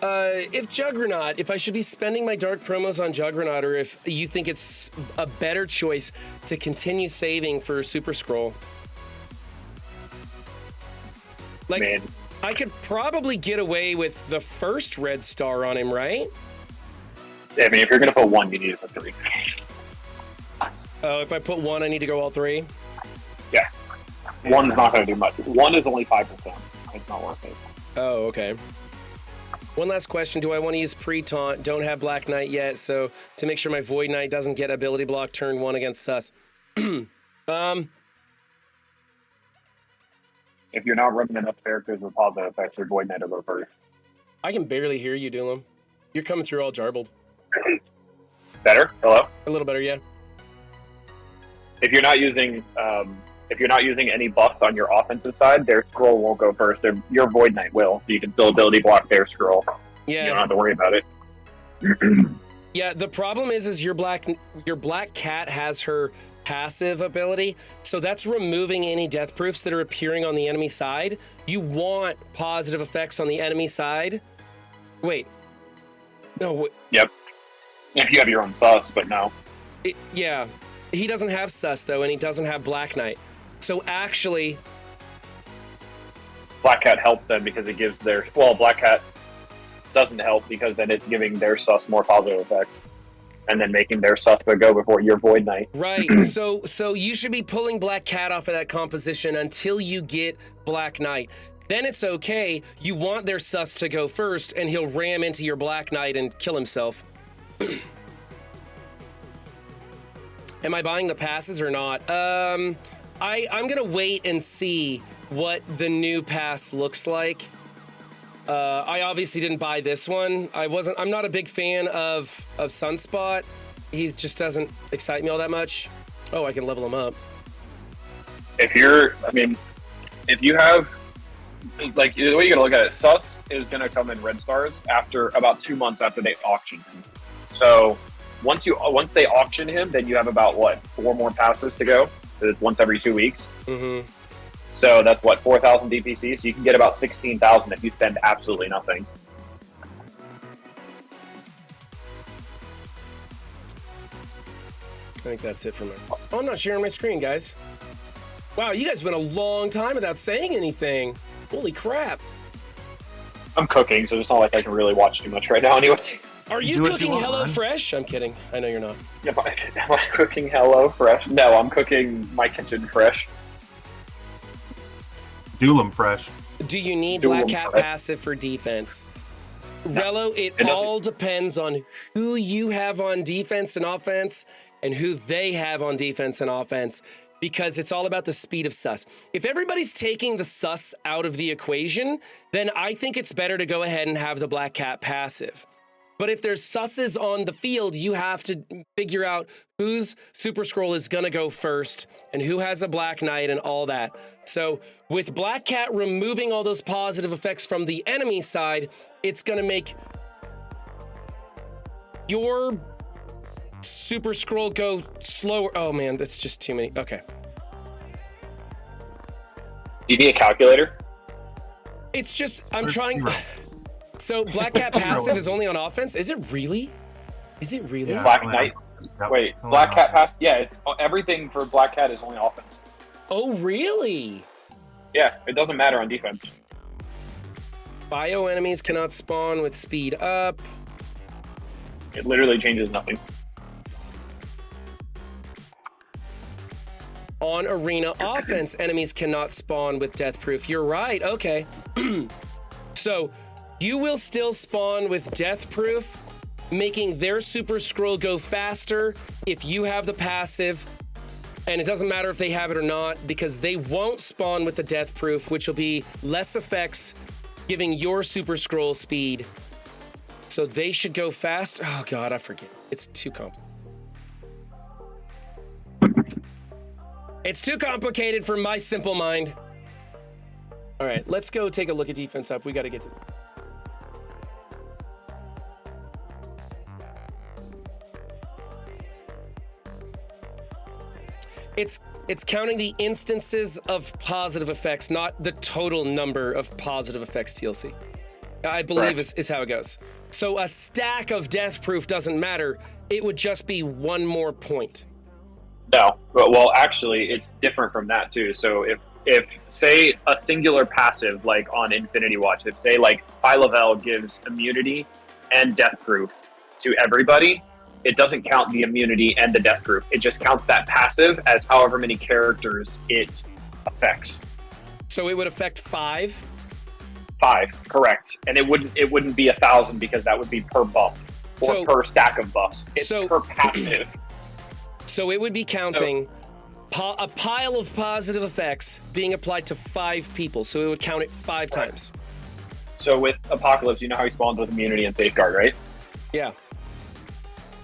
S1: If Juggernaut, if I should be spending my dark promos on Juggernaut, or if you think it's a better choice to continue saving for Super Scroll. Like, man, I could probably get away with the first red star on him, right?
S2: Yeah, I mean, if you're going to put 1, you need to put 3.
S1: Oh, if I put 1, I need to go all 3?
S2: Yeah. 1's not going to do much. 1 is only 5%. It's not worth it.
S1: Oh, okay. One last question. Do I want to use pre-taunt? Don't have Black Knight yet, so to make sure my Void Knight doesn't get ability block turn 1 against sus.
S2: If you're not running enough characters with positive effects, your Void Knight will go first.
S1: I can barely hear you, Doolum. You're coming through all jarbled.
S2: Better? Hello?
S1: A little better, yeah.
S2: If you're not using any buffs on your offensive side, their scroll won't go first. Your Void Knight will, so you can still ability block their scroll.
S1: Yeah.
S2: You don't have to worry about it.
S1: Yeah, the problem is your black cat has her passive ability, so that's removing any death proofs that are appearing on the enemy side. You want positive effects on the enemy side. Wait. No.
S2: Yep. If you have your own sus, but no.
S1: Yeah. He doesn't have sus, though, and he doesn't have Black Knight. So actually...
S2: Black Cat helps them because it gives their... Well, Black Cat doesn't help because then it's giving their sus more positive effects. And then making their sus go before your Void Knight.
S1: Right. So you should be pulling Black Cat off of that composition until you get Black Knight. Then it's okay. You want their sus to go first, and he'll ram into your Black Knight and kill himself. Am I buying the passes or not? I'm gonna wait and see what the new pass looks like. I obviously didn't buy this one. I'm not a big fan of Sunspot. He just doesn't excite me all that much. Oh, I can level him up.
S2: If you have, like, the way you gotta look at it, sus is gonna come in red stars after about 2 months after they auction him. So once they auction him, then you have about 4 more passes to go. It's once every 2 weeks. Mm-hmm. So that's 4,000 DPC. So you can get about 16,000 if you spend absolutely nothing.
S1: I think that's it for me. Oh, I'm not sharing my screen, guys. Wow, you guys went a long time without saying anything. Holy crap.
S2: I'm cooking, so it's not like I can really watch too much right now anyway.
S1: Are you cooking HelloFresh? I'm kidding. I know you're not.
S2: Am I cooking HelloFresh? No, I'm cooking my kitchen fresh.
S3: Doolum fresh.
S1: Do you need Black Cat passive for defense? No. Rello, it all depends on who you have on defense and offense and who they have on defense and offense, because it's all about the speed of sus. If everybody's taking the sus out of the equation, then I think it's better to go ahead and have the Black Cat passive. But if there's susses on the field, you have to figure out whose Super Scroll is going to go first and who has a Black Knight and all that. So with Black Cat removing all those positive effects from the enemy side, it's going to make your Super Scroll go slower. Oh man, that's just too many. Okay.
S2: You need a calculator?
S1: It's just, I'm trying. So Black Cat passive is only on offense? Is it really? Is it really?
S3: Yeah.
S2: Black Knight. Wait, Black Cat pass? Yeah, it's everything for Black Cat is only offense.
S1: Oh, really?
S2: Yeah, it doesn't matter on defense.
S1: Bio enemies cannot spawn with speed up.
S2: It literally changes nothing.
S1: On arena offense, enemies cannot spawn with death proof. You're right. Okay. So you will still spawn with death proof, making their Super Scroll go faster if you have the passive. And it doesn't matter if they have it or not, because they won't spawn with the death proof, which will be less effects, giving your Super Scroll speed. So they should go fast. Oh God, I forget. It's too complicated. It's too complicated for my simple mind. All right, let's go take a look at defense up. We got to get this. It's counting the instances of positive effects, not the total number of positive effects TLC. I believe is how it goes. So a stack of death proof doesn't matter. It would just be one more point.
S2: No, well, actually, it's different from that too. So if say a singular passive like on Infinity Watch, if say like High Level gives immunity and death proof to everybody, it doesn't count the immunity and the death proof. It just counts that passive as however many characters it affects.
S1: So it would affect 5?
S2: 5, correct. And it wouldn't be 1,000 because that would be per buff or per stack of buffs. It's per passive.
S1: So it would be counting a pile of positive effects being applied to 5 people. So it would count it 5 times.
S2: So with Apocalypse, you know how he spawns with immunity and safeguard, right?
S1: Yeah.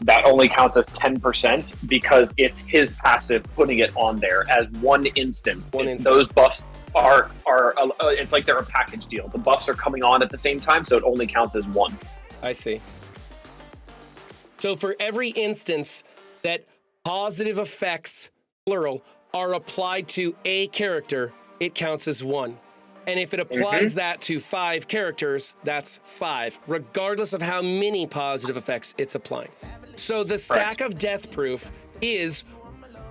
S2: That only counts as 10% because it's his passive putting it on there as one instance. Those buffs are it's like they're a package deal. The buffs are coming on at the same time, so it only counts as 1.
S1: I see. So for every instance that positive effects, plural, are applied to a character, it counts as 1. And if it applies that to 5 characters, that's 5, regardless of how many positive effects it's applying. So the stack of death proof is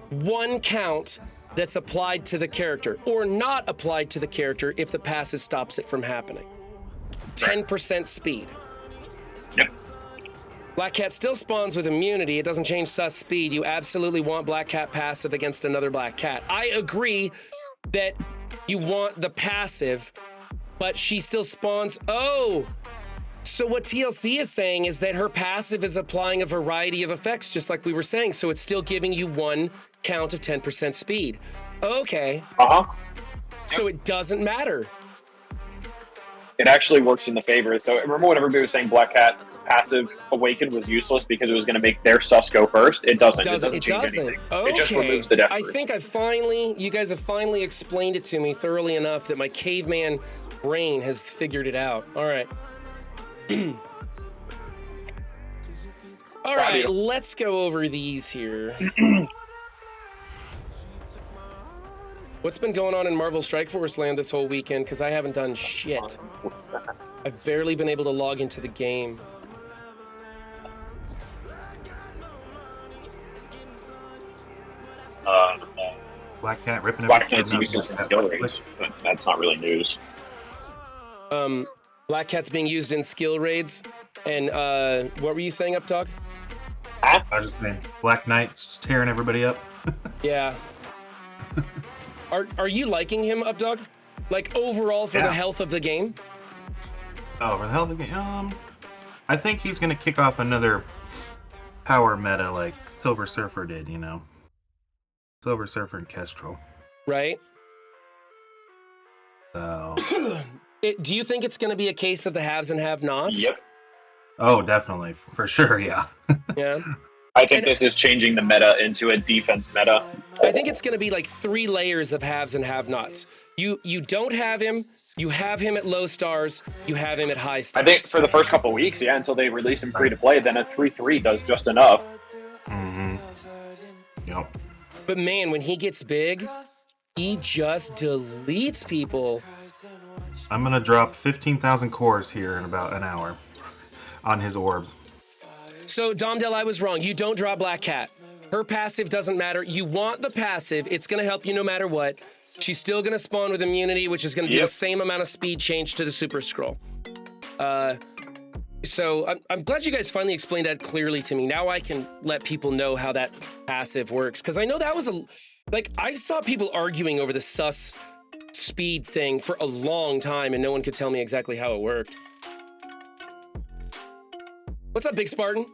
S1: 1 count that's applied to the character, or not applied to the character if the passive stops it from happening. 10% speed.
S2: Yep.
S1: Black Cat still spawns with immunity. It doesn't change sus speed. You absolutely want Black Cat passive against another Black Cat. I agree that you want the passive, but she still spawns. Oh, so what TLC is saying is that her passive is applying a variety of effects, just like we were saying. So it's still giving you 1 count of 10% speed. Okay. So it doesn't matter.
S2: It actually works in the favor. So remember when everybody was saying Black Cat passive awaken was useless because it was going to make their sus go first? It doesn't. It doesn't change anything.
S1: Okay.
S2: It just removes the death proof.
S1: I think you guys have finally explained it to me thoroughly enough that my caveman brain has figured it out. All right. All right, let's go over these here. What's been going on in Marvel Strike Force land this whole weekend? Because I haven't done shit. I've barely been able to log into the game.
S3: Black Cat ripping
S2: Black Cat's useless in skill raids, but that's not really news.
S1: Black Cat's being used in skill raids. And what were you saying, Updog?
S3: I was just saying, Black Knight's tearing everybody up.
S1: Yeah. Are you liking him, Updog? Like overall for the health of the game?
S3: Oh, for the health of the game? I think he's gonna kick off another power meta like Silver Surfer did, you know? Silver Surfer and Kestrel.
S1: Right.
S3: So
S1: do you think it's gonna be a case of the haves and have-nots?
S2: Yep.
S3: Oh, definitely. For sure, yeah.
S1: Yeah.
S2: I think this is changing the meta into a defense meta.
S1: I think it's going to be like 3 layers of haves and have-nots. You don't have him. You have him at low stars. You have him at high stars.
S2: I think for the first couple of weeks, yeah, until they release him free to play, then a 3-3 does just enough.
S3: Mm-hmm. Yep.
S1: But man, when he gets big, he just deletes people.
S3: I'm gonna drop 15,000 cores here in about an hour on his orbs.
S1: So, Domdell, I was wrong. You don't draw Black Cat. Her passive doesn't matter. You want the passive. It's going to help you no matter what. She's still going to spawn with immunity, which is going to do the same amount of speed change to the Super Scroll. So I'm glad you guys finally explained that clearly to me. Now I can let people know how that passive works. Because I know that was I saw people arguing over the sus speed thing for a long time, and no one could tell me exactly how it worked. What's up, Big Spartan?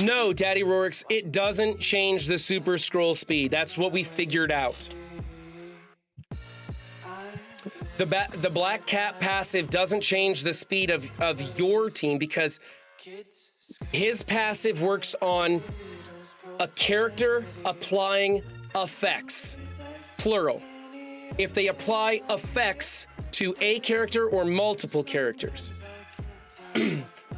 S1: No, Daddy Rorix, it doesn't change the Super Scroll speed. That's what we figured out. The Black Cat passive doesn't change the speed of your team because his passive works on a character applying effects, plural. If they apply effects to a character or multiple characters,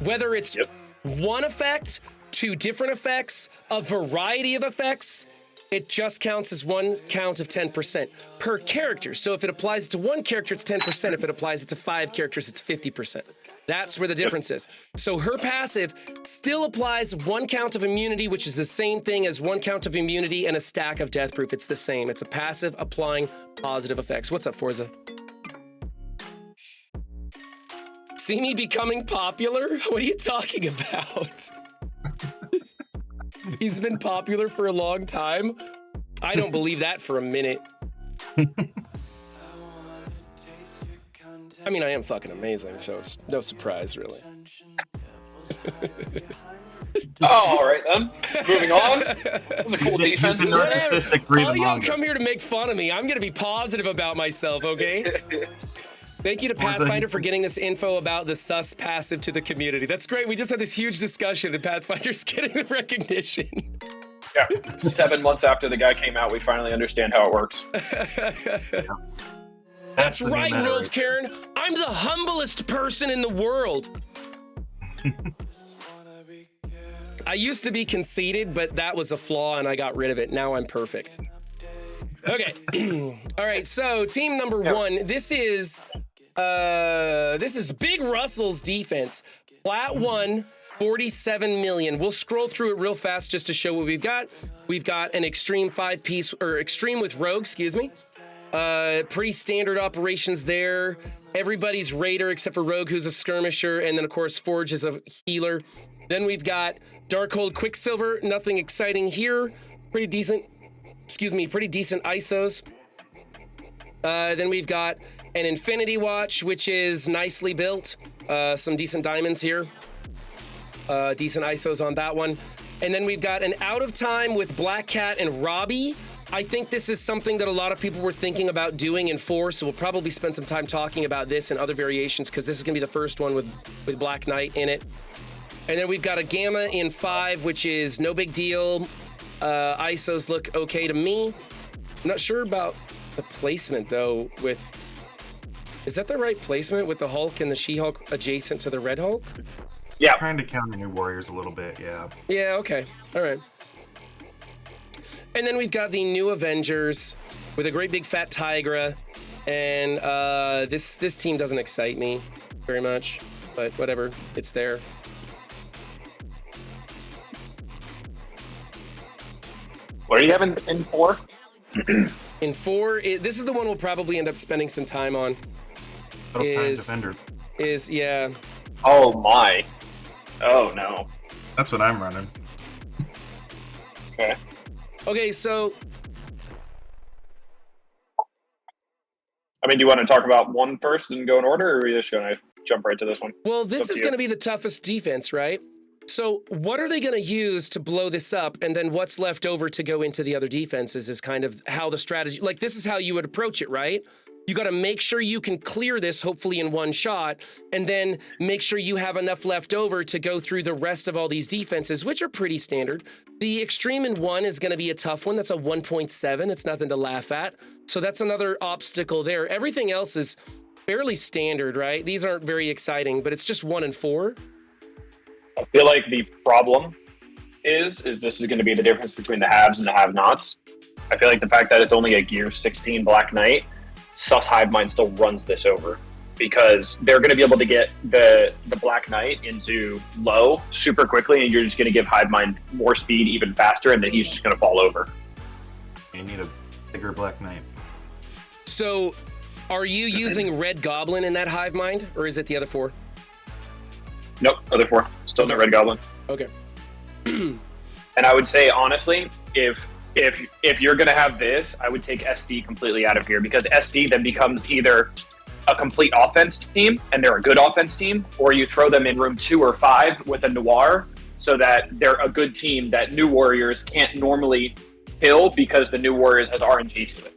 S1: whether it's one effect, 2 different effects, a variety of effects, it just counts as one count of 10% per character. So if it applies to 1 character, it's 10%. If it applies it to 5 characters, it's 50%. That's where the difference is. So her passive still applies 1 count of immunity, which is the same thing as 1 count of immunity and a stack of death proof. It's the same. It's a passive applying positive effects. What's up, Forza? See me becoming popular? What are you talking about? He's been popular for a long time. I don't believe that for a minute. I mean, I am fucking amazing, so it's no surprise, really.
S2: All right, then. Moving on. That was a cool defense.
S1: All y'all come here to make fun of me. I'm going to be positive about myself, okay? Thank you to Pathfinder for getting this info about the sus passive to the community. That's great. We just had this huge discussion and Pathfinder's getting the recognition.
S2: Yeah. 7 months after the guy came out, we finally understand how it works.
S1: That's right, Rolf Karen. I'm the humblest person in the world. I used to be conceited, but that was a flaw and I got rid of it. Now I'm perfect. Okay. All right, so team number 1. This is Big Russell's defense. Plat 1, 47 million. We'll scroll through it real fast just to show what we've got. We've got an extreme 5-piece, or extreme with rogue, excuse me. Pretty standard operations there. Everybody's raider except for Rogue, who's a skirmisher, and then of course Forge is a healer. Then we've got Darkhold Quicksilver. Nothing exciting here. Pretty decent ISOs. Then we've got an Infinity Watch, which is nicely built. Some decent diamonds here. Decent ISOs on that one. And then we've got an Out of Time with Black Cat and Robbie. I think this is something that a lot of people were thinking about doing in 4, so we'll probably spend some time talking about this and other variations because this is going to be the first one with Black Knight in it. And then we've got a Gamma in 5, which is no big deal. ISOs look okay to me. I'm not sure about the placement, though, is that the right placement with the Hulk and the She-Hulk adjacent to the Red Hulk?
S2: Yeah.
S3: Trying to counter New Warriors a little bit, yeah.
S1: Yeah, okay. All right. And then we've got the new Avengers with a great big fat Tigra. And this team doesn't excite me very much, but whatever, it's there.
S2: What are you having in 4?
S1: In 4, this is the one we'll probably end up spending some time on.
S3: Defenders.
S1: Yeah.
S2: Oh my. Oh no.
S3: That's what I'm running.
S2: Okay.
S1: Okay, so
S2: I mean, do you want to talk about 1 first and go in order, or are we just going to jump right to this one?
S1: well, this is going to be the toughest defense, right? So what are they going to use to blow this up? And then what's left over to go into the other defenses is kind of how the strategy, like this is how you would approach it, right? You got to make sure you can clear this, hopefully in one shot, and then make sure you have enough left over to go through the rest of all these defenses, which are pretty standard. The extreme in 1 is going to be a tough one. That's a 1.7. It's nothing to laugh at. So that's another obstacle there. Everything else is fairly standard, right? These aren't very exciting, but it's just 1 and 4.
S2: I feel like the problem is this is going to be the difference between the haves and the have-nots. I feel like the fact that it's only a Gear 16 Black Knight, Sus Hive Mind still runs this over because they're going to be able to get the Black Knight into low super quickly, and you're just going to give Hive Mind more speed even faster, and then he's just going to fall over.
S3: You need a bigger Black Knight.
S1: So are you using Red Goblin in that Hive Mind, or is it the other 4?
S2: Nope, other 4. Still no Red Goblin.
S1: Okay.
S2: And I would say, honestly, if you're going to have this, I would take SD completely out of here, because SD then becomes either a complete offense team, and they're a good offense team, or you throw them in room 2 or 5 with a Noir so that they're a good team that New Warriors can't normally kill because the New Warriors has RNG to it.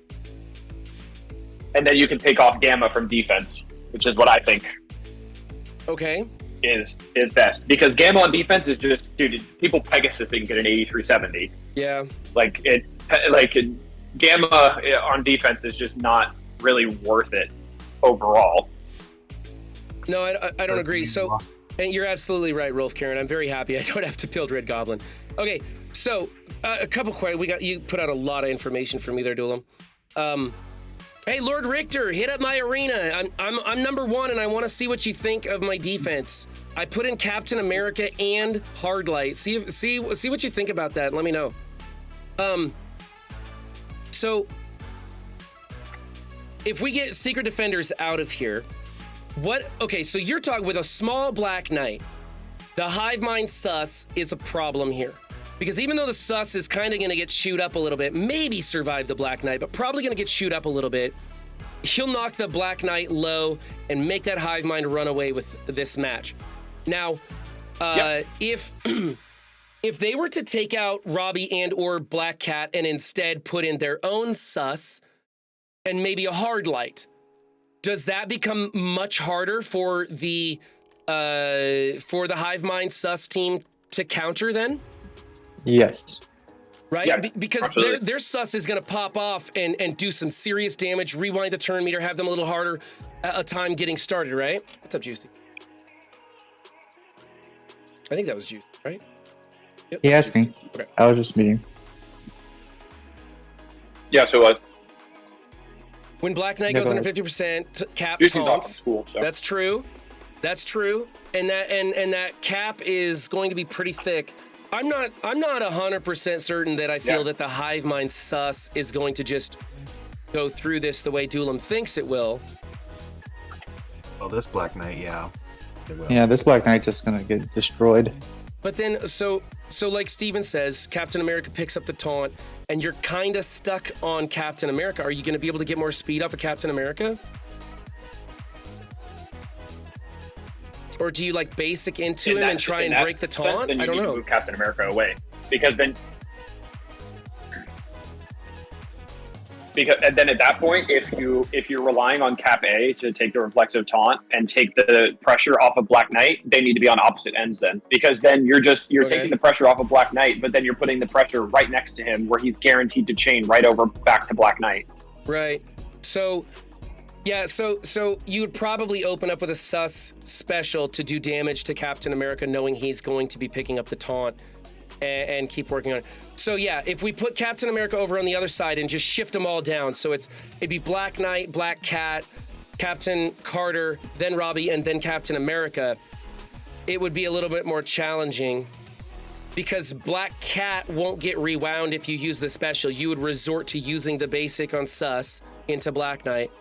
S2: And then you can take off Gamma from defense, which is what I think
S1: Okay.
S2: is best. Because Gamma on defense is just, dude, people Pegasus and get an 8370.
S1: Yeah.
S2: Like, it's like Gamma on defense is just not really worth it overall.
S1: No, I don't agree. So, and you're absolutely right, Rolf Karen. I'm very happy I don't have to build Red Goblin. Okay, so a couple questions. You put out a lot of information for me there, Duelam. Hey, Lord Richter, hit up my arena. I'm number 1, and I want to see what you think of my defense. I put in Captain America and Hardlight. See what you think about that. Let me know. So if we get Secret Defenders out of here, okay, so you're talking with a small Black Knight. The Hive Mind Sus is a problem here. Because even though the Sus is kind of going to get chewed up a little bit, maybe survive the Black Knight, but probably going to get chewed up a little bit, he'll knock the Black Knight low and make that Hive Mind run away with this match. Now, if they were to take out Robbie and or Black Cat and instead put in their own Sus and maybe a Hardlight, does that become much harder for the Hive Mind Sus team to counter then?
S4: Yes.
S1: Right?
S2: Yeah,
S1: Because their Sus is going to pop off and do some serious damage, rewind the turn meter, have them a little harder a time getting started, right? What's up, Juicy? I think that was Juicy, right? Yep.
S4: He asked me.
S1: Okay.
S4: I was just meeting.
S2: Yeah, so it was.
S1: When Black Knight
S4: Yeah,
S1: goes
S4: go
S1: under
S4: ahead.
S1: 50%, Cap
S2: Houston's off
S1: taunts.
S2: school, so.
S1: That's true. That's true. And that Cap is going to be pretty thick. I'm not 100% certain that I feel that the Hive Mind Sus is going to just go through this the way Duelam thinks it will.
S3: Well, this Black Knight, yeah. It will.
S4: Yeah, this Black Knight just gonna get destroyed.
S1: But then, so like Steven says, Captain America picks up the taunt, and you're kind of stuck on Captain America. Are you going to be able to get more speed off of Captain America? Or do you like basic into him and try and break the taunt?
S2: Then you
S1: I don't
S2: need to
S1: know.
S2: move Captain America away, because then at that point, if you're relying on Cap A to take the reflexive taunt and take the pressure off of Black Knight, they need to be on opposite ends then, because then you're taking the pressure off of Black Knight, but then you're putting the pressure right next to him where he's guaranteed to chain right over back to Black Knight.
S1: Right. So, yeah, so you would probably open up with a Sus special to do damage to Captain America, knowing he's going to be picking up the taunt, and keep working on it. So yeah, if we put Captain America over on the other side and just shift them all down, so it'd be Black Knight, Black Cat, Captain Carter, then Robbie, and then Captain America, it would be a little bit more challenging, because Black Cat won't get rewound if you use the special. You would resort to using the basic on Sus into Black Knight.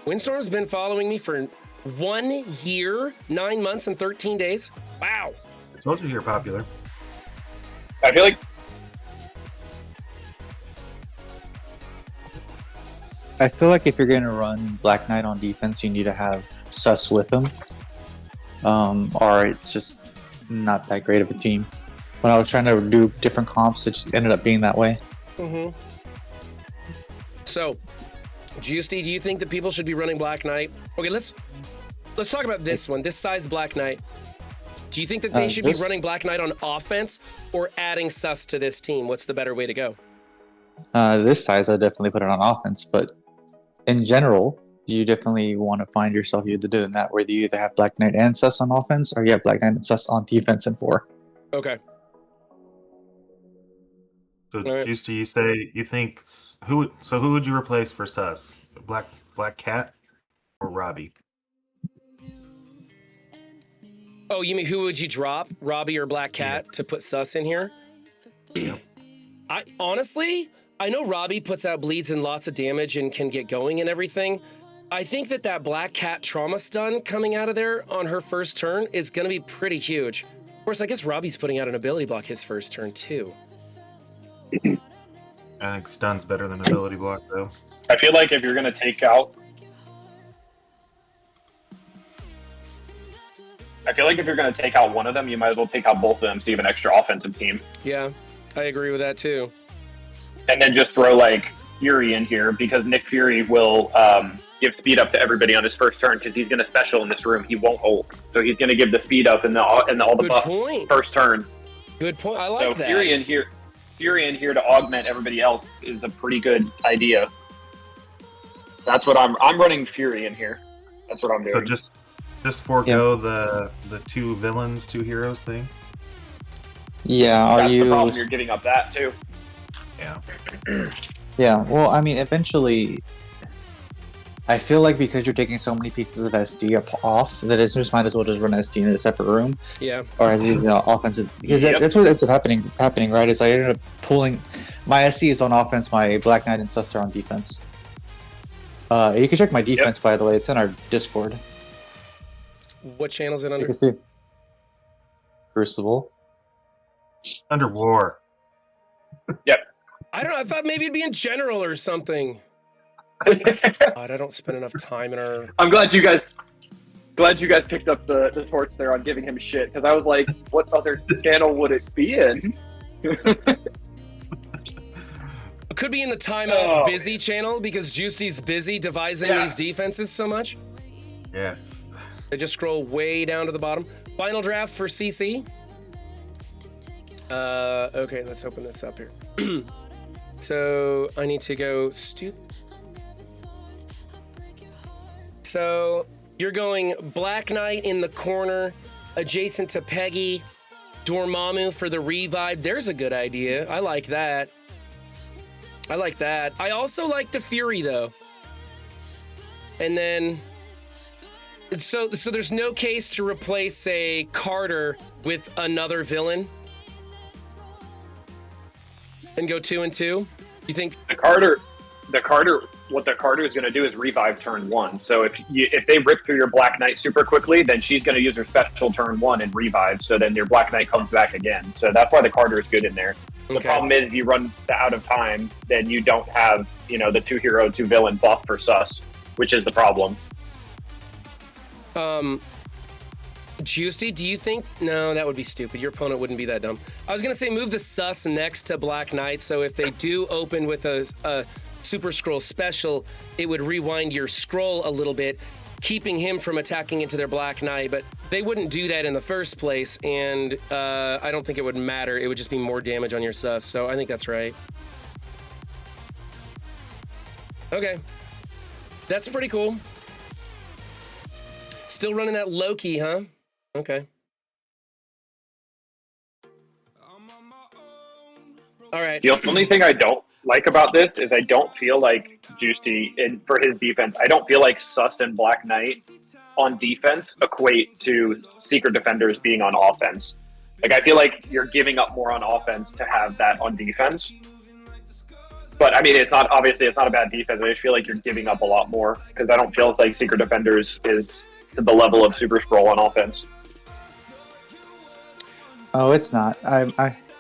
S1: Windstorm's been following me for 1 year, 9 months, and 13 days. Wow.
S3: I told you you're popular.
S2: I feel like
S4: I feel like if you're going to run Black Knight on defense, you need to have Sus with him. Or it's just not that great of a team. When I was trying to do different comps, it just ended up being that way.
S1: Mm-hmm. So, Juicy, do you think that people should be running Black Knight? Okay, let's talk about this one. This size Black Knight. Do you think that they should be running Black Knight on offense or adding Sus to this team? What's the better way to go?
S4: This size, I definitely put it on offense, but in general, you definitely want to find yourself either doing that, where you either have Black Knight and Sus on offense, or you have Black Knight and Sus on defense and 4.
S1: Okay.
S3: So,
S1: Right.
S3: Juicy, you say you think who would you replace for Sus? Black Cat or Robbie?
S1: Oh, you mean who would you drop, Robbie or Black Cat, to put Sus in here? I honestly, I know Robbie puts out bleeds and lots of damage and can get going and everything. I think that Black Cat trauma stun coming out of there on her first turn is going to be pretty huge. Of course, I guess Robbie's putting out an ability block his first turn too.
S3: I think stun's better than ability block, though.
S2: I feel like if you're going to take out... I feel like if you're going to take out one of them, you might as well take out both of them so you have an extra offensive team.
S1: Yeah, I agree with that too.
S2: And then just throw, like, Fury in here, because Nick Fury will give speed up to everybody on his first turn, because he's going to special in this room. He won't ult. So he's going to give the speed up and all the buff first turn.
S1: Good point. I like that.
S2: Fury in here to augment everybody else is a pretty good idea. That's what I'm running Fury in here. That's what I'm doing.
S3: So just forego the 2 villains, 2 heroes thing.
S4: Yeah,
S2: That's the problem. You're giving up that too.
S3: Yeah.
S4: Yeah, well, I mean, eventually, I feel like because you're taking so many pieces of SD off, that it's just might as well just run SD in a separate room.
S1: Yeah.
S4: Or as offensive, because that's what ends up happening, right? Is I ended up pulling my SD is on offense, my Black Knight and Sus are on defense. You can check my defense, by the way. It's in our Discord.
S1: What channel is it
S4: You
S1: under?
S4: can see Crucible.
S3: Under war.
S2: Yep.
S1: I don't know. I thought maybe it'd be in general or something. God, I don't spend enough time in our...
S2: I'm glad you guys picked up the torch there on giving him shit, because I was like, what other channel would it be in?
S1: It could be in the time off busy channel, because Juicy's busy devising these defenses so much.
S3: Yes.
S1: I just scroll way down to the bottom. Final draft for CC. Okay, let's open this up here. So I need to go So you're going Black Knight in the corner, adjacent to Peggy, Dormammu for the revive. There's a good idea. I like that. I also like the Fury though. And then so there's no case to replace, say, Carter with another villain and go 2 and 2. You think what the Carter is going to do is revive turn 1. So if they rip through your Black Knight super quickly, then she's going to use her special turn 1 and revive. So then your Black Knight comes back again. So that's why the Carter is good in there. Okay.
S2: The problem is if you run out of time, then you don't have the 2 hero 2 villain buff for Sus, which is the problem.
S1: Juicy, do you think... No, that would be stupid. Your opponent wouldn't be that dumb. I was going to say move the Sus next to Black Knight, so if they do open with a Super Scroll special, it would rewind your scroll a little bit, keeping him from attacking into their Black Knight, but they wouldn't do that in the first place, and I don't think it would matter. It would just be more damage on your Sus, so I think that's right. Okay. That's pretty cool. Still running that Loki, huh? Okay. All right.
S2: The only thing I don't like about this is I don't feel like Juicy, for his defense, I don't feel like Sus and Black Knight on defense equate to Secret Defenders being on offense. Like, I feel like you're giving up more on offense to have that on defense. But, I mean, it's not a bad defense. I just feel like you're giving up a lot more, because I don't feel like Secret Defenders is to the level of Super Scroll on offense.
S4: Oh, it's not.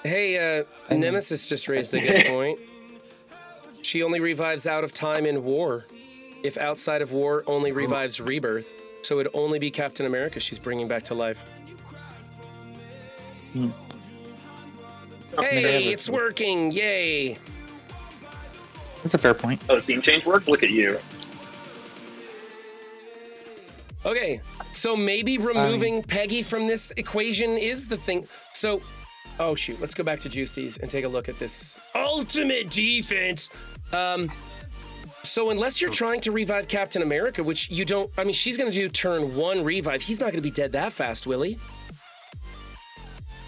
S1: Hey, Nemesis just raised a good point. She only revives out of time in war. If outside of war, only revives rebirth. So it'd only be Captain America she's bringing back to life. Hey, it's working! Yay!
S4: That's a fair point.
S2: Oh, the theme change worked? Look at you.
S1: Okay, so maybe removing Peggy from this equation is the thing. So, oh shoot, let's go back to Juicy's and take a look at this ultimate defense. So unless you're trying to revive Captain America, which you don't, I mean, she's gonna do turn 1 revive. He's not gonna be dead that fast, will he?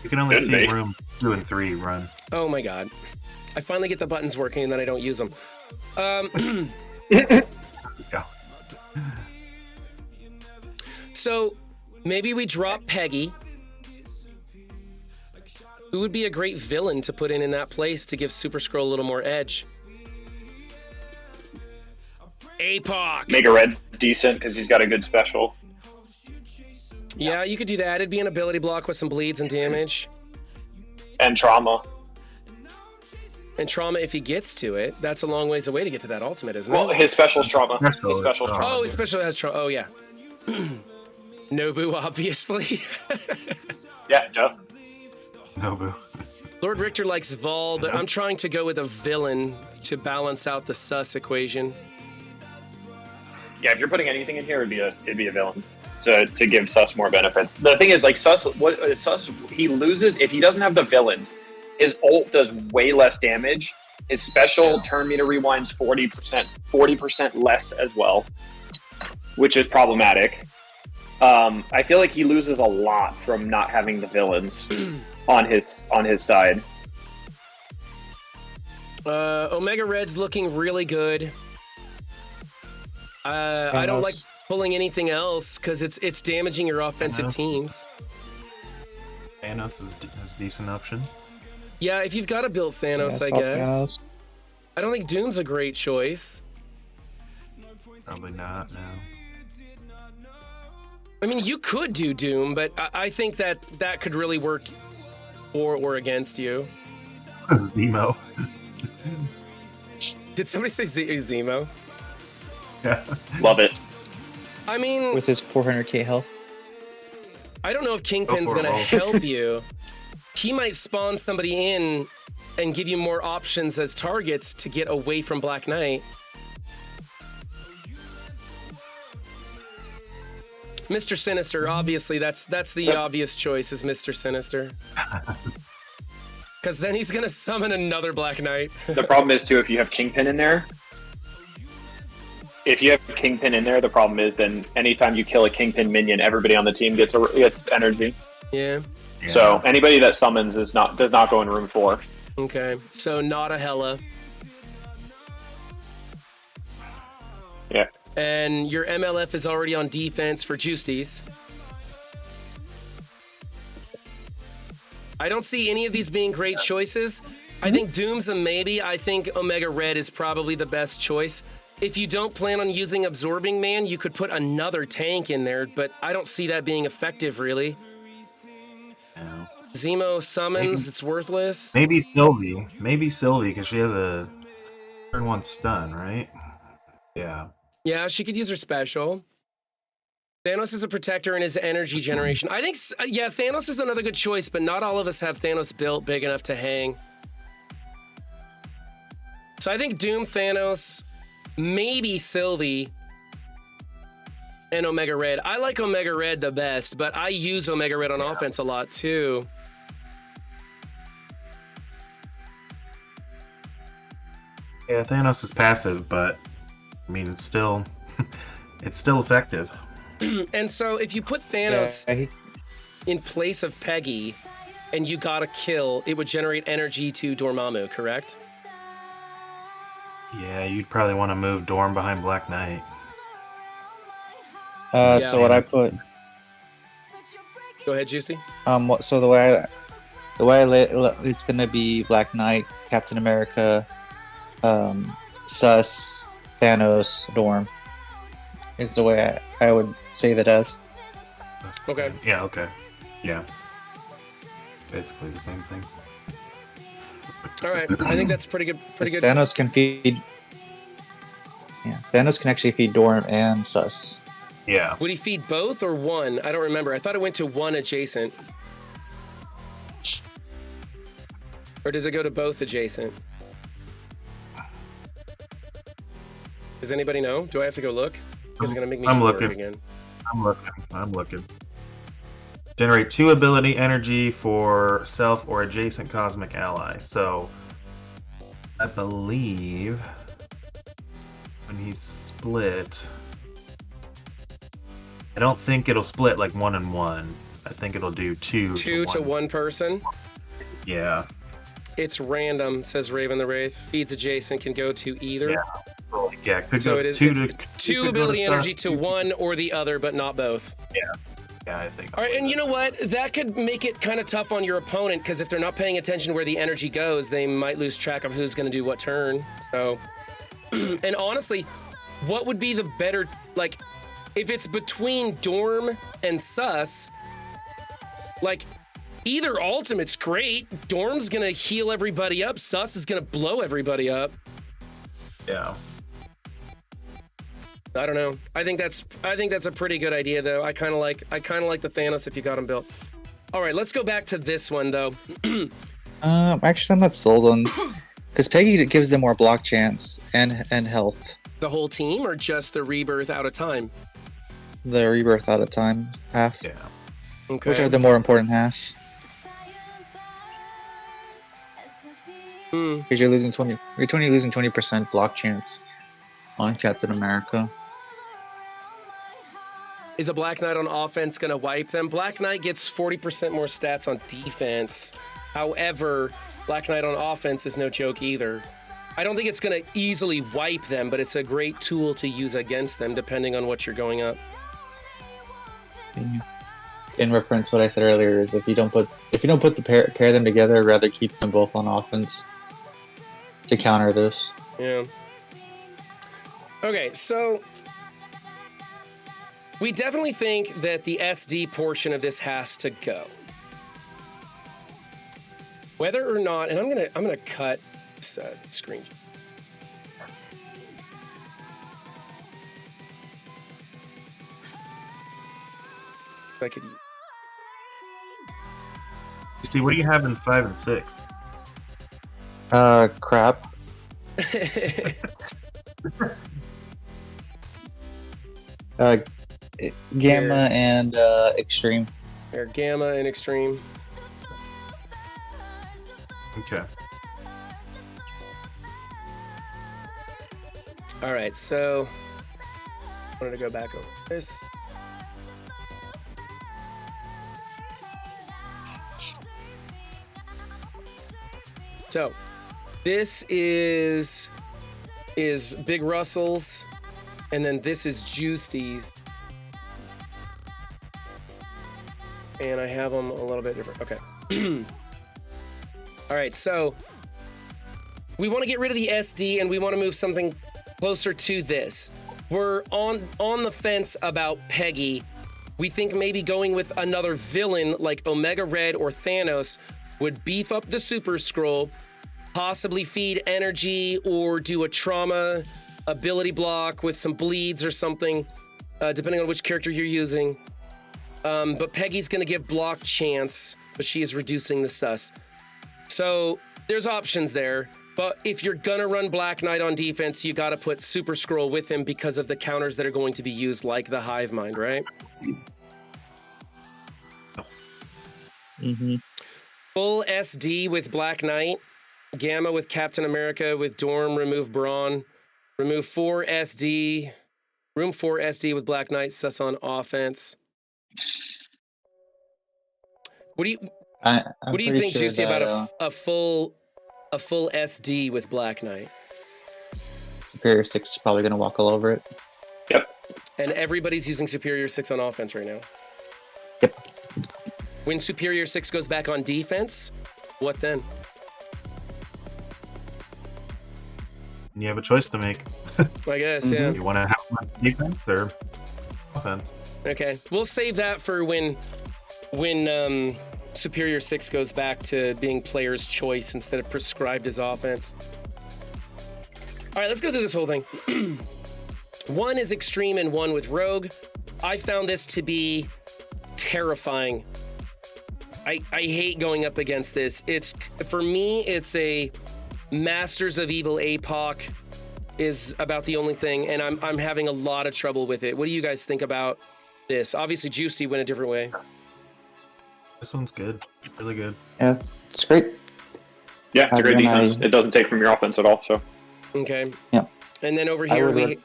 S3: You can only
S2: Could
S3: see
S2: be.
S3: room 2 and 3 run.
S1: Oh my God. I finally get the buttons working and then I don't use them.
S3: Yeah.
S1: So maybe we drop Peggy. Who would be a great villain to put in that place to give Super Skrull a little more edge? APOC!
S2: Mega Red's decent because he's got a good special.
S1: Yeah, you could do that. It'd be an ability block with some bleeds and damage.
S2: And trauma.
S1: And trauma if he gets to it. That's a long ways away to get to that ultimate, isn't
S2: Well,
S1: it?
S2: his special's trauma.
S3: Special
S2: His
S3: is
S2: special's
S3: trauma.
S2: trauma.
S1: Oh, his special has trauma. Oh, yeah. Nobu, obviously.
S2: Yeah, duh.
S3: Nobu.
S1: Lord Richter likes Vol, but I'm trying to go with a villain to balance out the sus equation.
S2: Yeah, if you're putting anything in here, it'd be a villain to give Sus more benefits. The thing is, like Sus, he loses if he doesn't have the villains. His ult does way less damage. His special turn meter rewinds 40% less as well, which is problematic. I feel like he loses a lot from not having the villains on his side.
S1: Omega Red's looking really good. I don't like pulling anything else because it's damaging your offensive teams.
S3: Thanos is decent option.
S1: Yeah, if you've got to build Thanos, I guess. I don't think Doom's a great choice.
S3: Probably not, no.
S1: I mean, you could do Doom, but I think that could really work for or against you.
S3: Zemo.
S1: Did somebody say Zemo?
S3: Yeah.
S2: Love it.
S1: I mean,
S4: With his 400k health.
S1: I don't know if Kingpin's
S3: for
S1: gonna
S3: both.
S1: help you. He might spawn somebody in and give you more options as targets to get away from Black Knight. Mr. Sinister, obviously, that's the obvious choice is Mr. Sinister. Because then he's gonna summon another Black Knight.
S2: The problem is too, if you have Kingpin in there. If you have Kingpin in there, the problem is then anytime you kill a Kingpin minion, everybody on the team gets energy.
S1: Yeah.
S2: So anybody that summons does not go in room 4.
S1: Okay. So not a Hela.
S2: Yeah.
S1: And your MLF is already on defense for Juicies. I don't see any of these being great choices. I think Doom's a maybe. I think Omega Red is probably the best choice. If you don't plan on using Absorbing Man, you could put another tank in there, but I don't see that being effective, really.
S3: No.
S1: Zemo summons, it's worthless.
S3: Maybe Sylvie. Maybe Sylvie, because she has a turn 1 stun, right? Yeah.
S1: Yeah, she could use her special. Thanos is a protector in his energy generation. I think, yeah, Thanos is another good choice, but not all of us have Thanos built big enough to hang. So I think Doom, Thanos, maybe Sylvie, and Omega Red. I like Omega Red the best, but I use Omega Red on offense a lot too.
S3: Yeah, Thanos is passive, but I mean it's still effective.
S1: And so if you put Thanos
S4: Yeah,
S1: in place of Peggy and you got a kill, it would generate energy to Dormammu, correct?
S3: Yeah, you'd probably want to move Dorm behind Black Knight.
S4: So what I put,
S1: Go ahead, Juicy.
S4: so the way it's gonna be Black Knight, Captain America, Sus, Thanos, Dorm. Is the way I would say that as.
S1: Okay.
S3: Yeah, okay. Yeah. Basically the same thing.
S1: All right. I think that's pretty good. Pretty good.
S4: Thanos can feed Yeah, Thanos can actually feed Dorm and Sus.
S3: Yeah.
S1: Would he feed both or one? I don't remember. I thought it went to one adjacent. Or does it go to both adjacent? Does anybody know? Do I have to go look? Is it going to make me
S3: I'm
S1: do
S3: looking.
S1: work again?
S3: I'm looking. Generate 2 ability energy for self or adjacent cosmic ally. So, I believe when he's split, I don't think it'll split like 1 and 1. I think it'll do 2
S1: to one person.
S3: Yeah.
S1: It's random, says Raven the Wraith. Feeds adjacent, can go to either.
S3: Yeah. So, yeah, could
S1: So
S3: go
S1: it is
S3: 2
S1: it's
S3: to
S1: 2
S3: could go
S1: ability
S3: to
S1: energy
S3: Sus,
S1: to one or the other, but not both.
S3: Yeah, I think.
S1: All right, and you know what? That could make it kind of tough on your opponent because if they're not paying attention where the energy goes, they might lose track of who's going to do what turn. So, and honestly, what would be the better, like, if it's between Dorm and Sus, like, either ultimate's great. Dorm's going to heal everybody up. Sus is going to blow everybody up.
S3: Yeah.
S1: I don't know. I think that's a pretty good idea though. I kind of like the Thanos if you got him built. All right, let's go back to this one though.
S4: Actually, I'm not sold on because Peggy gives them more block chance and health.
S1: The whole team or just the rebirth out of time?
S4: The rebirth out of time half,
S3: Yeah.
S1: Okay.
S4: which are the more important half. Because you're losing 20% block chance on Captain America.
S1: Is a Black Knight on offense going to wipe them? Black Knight gets 40% more stats on defense. However, Black Knight on offense is no joke either. I don't think it's going to easily wipe them, but it's a great tool to use against them depending on what you're going up.
S4: In reference to what I said earlier, is if you don't put the pair them together, I'd rather keep them both on offense to counter this.
S1: Yeah. Okay, so we definitely think that the SD portion of this has to go. Whether or not, and I'm gonna cut this screen. If I could.
S3: See, what do you have in 5 and 6?
S4: Crap. Gamma and Extreme.
S1: They're Gamma and Extreme.
S3: Okay.
S1: All right, so I wanted to go back over this. So this is Big Russell's, and then this is Juicy's. And I have them a little bit different. Okay. All right, so we want to get rid of the SD and we want to move something closer to this. We're on the fence about Peggy. We think maybe going with another villain like Omega Red or Thanos would beef up the Super Skrull, possibly feed energy or do a trauma ability block with some bleeds or something, depending on which character you're using. But Peggy's gonna give block chance, but she is reducing the sus. So there's options there, but if you're gonna run Black Knight on defense, you gotta put Super Skrull with him because of the counters that are going to be used, like the Hive Mind, right?
S4: Mm-hmm.
S1: Full SD with Black Knight, Gamma with Captain America, with Dorm, remove Brawn, remove 4 SD, room 4 SD with Black Knight, sus on offense. What do you think, Juicy, about a full SD with Black Knight?
S4: Superior 6 is probably gonna walk all over it.
S2: Yep.
S1: And everybody's using Superior 6 on offense right now.
S4: Yep.
S1: When Superior 6 goes back on defense, what then?
S3: You have a choice to make.
S1: I guess, yeah.
S3: You want to have defense or offense?
S1: Okay, we'll save that for when Superior 6 goes back to being player's choice instead of prescribed as offense. All right, let's go through this whole thing. One is Extreme and one with Rogue. I found this to be terrifying. I hate going up against this. For me, it's a Masters of Evil APOC is about the only thing, and I'm having a lot of trouble with it. What do you guys think about this? Obviously, Juicy went a different way.
S3: This one's good. Really good.
S4: Yeah, it's great.
S2: Yeah, it's a great
S4: Again,
S2: defense. It doesn't take from your offense at all. So
S1: Okay.
S4: Yeah.
S1: And then over
S4: I
S1: here,
S4: would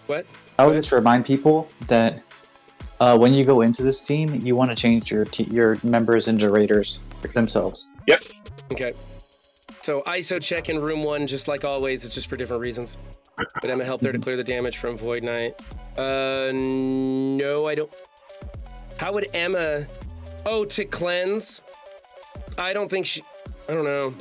S1: what?
S4: I would just remind people that when you go into this team, you want to change your members into raiders themselves.
S2: yep.
S1: Okay. So ISO check in room 1, just like always. It's just for different reasons. But Emma helped there to clear the damage from Void Knight. No, I don't. How would Emma? Oh, to cleanse? I don't think she. I don't know.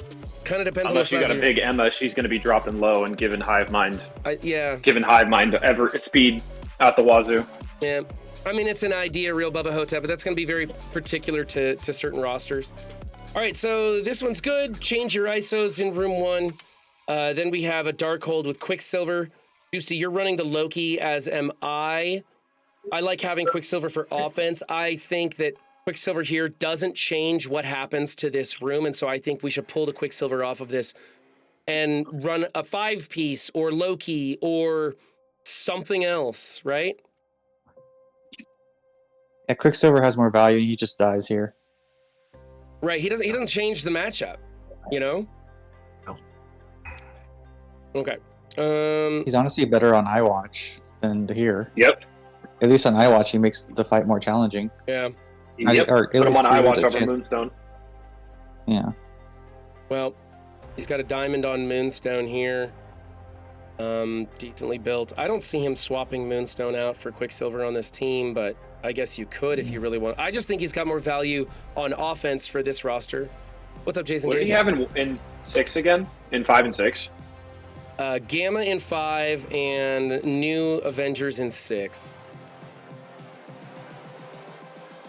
S1: Kind of depends
S2: Unless
S1: on
S2: you
S1: the
S2: got a big Emma, she's going to be dropping low and giving Hive Mind.
S1: Yeah.
S2: Giving Hive Mind ever speed out the wazoo.
S1: Yeah. I mean, it's an idea, real Bubba Hotep, but that's going to be very particular to certain rosters. All right, so this one's good. Change your ISOs in room 1. Then we have a Darkhold with Quicksilver. Juicy, you're running the Loki, as am I. I like having Quicksilver for offense. I think that Quicksilver here doesn't change what happens to this room, and so I think we should pull the Quicksilver off of this and run a 5-piece or Loki or something else, right?
S4: Yeah, Quicksilver has more value. He just dies here.
S1: Right, he doesn't change the matchup, you know?
S3: No.
S1: Okay.
S4: He's honestly better on iWatch than here.
S2: Yep.
S4: At least on iWatch, he makes the fight more challenging.
S1: Yeah.
S2: Yep.
S4: Or at
S2: Put him
S4: least
S2: on
S4: gives
S2: iWatch
S4: it a
S2: over
S4: chance.
S2: Moonstone.
S4: Yeah.
S1: Well, he's got a diamond on Moonstone here. Decently built. I don't see him swapping Moonstone out for Quicksilver on this team, but I guess you could if you really want. I just think he's got more value on offense for this roster. What's up, Jason?
S2: What did he have in 6 again? In 5 and 6?
S1: Gamma in 5 and New Avengers in 6.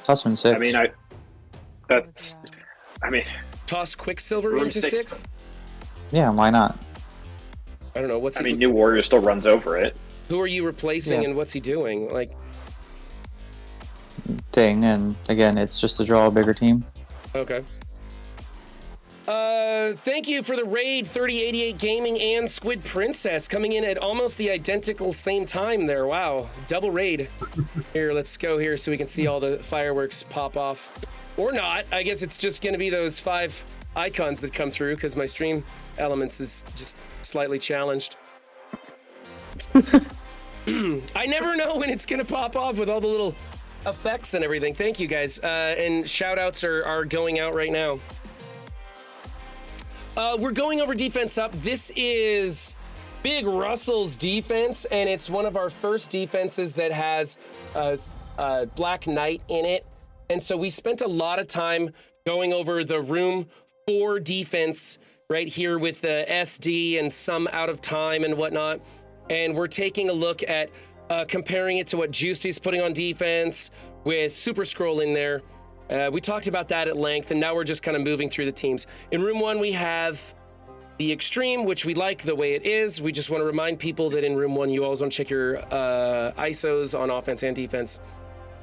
S4: Toss him 6.
S2: I mean,
S1: Toss Quicksilver
S2: room
S1: into 6?
S4: Yeah, why not?
S1: I don't know. What's he?
S2: New Warrior still runs over it.
S1: Who are you replacing,
S4: Yeah.
S1: and what's he doing? Like,
S4: Thing, and again, it's just to draw a bigger team.
S1: okay. Thank you for the raid, 3088 Gaming and Squid Princess coming in at almost the identical same time there. Wow, double raid. Here, let's go here so we can see all the fireworks pop off. Or not. I guess it's just going to be those 5 icons that come through because my stream elements is just slightly challenged. I never know when it's going to pop off with all the little effects and everything. Thank you guys. And shout outs are going out right now. We're going over defense up. This is Big Russell's defense, and it's one of our first defenses that has Black Knight in it. And so we spent a lot of time going over the room 4 defense right here with the SD and some out of time and whatnot. And we're taking a look at comparing it to what Juicy's putting on defense with Super Scroll in there. We talked about that at length, and now we're just kind of moving through the teams. In room 1, we have the Extreme, which we like the way it is. We just want to remind people that in room 1, you always want to check your ISOs on offense and defense.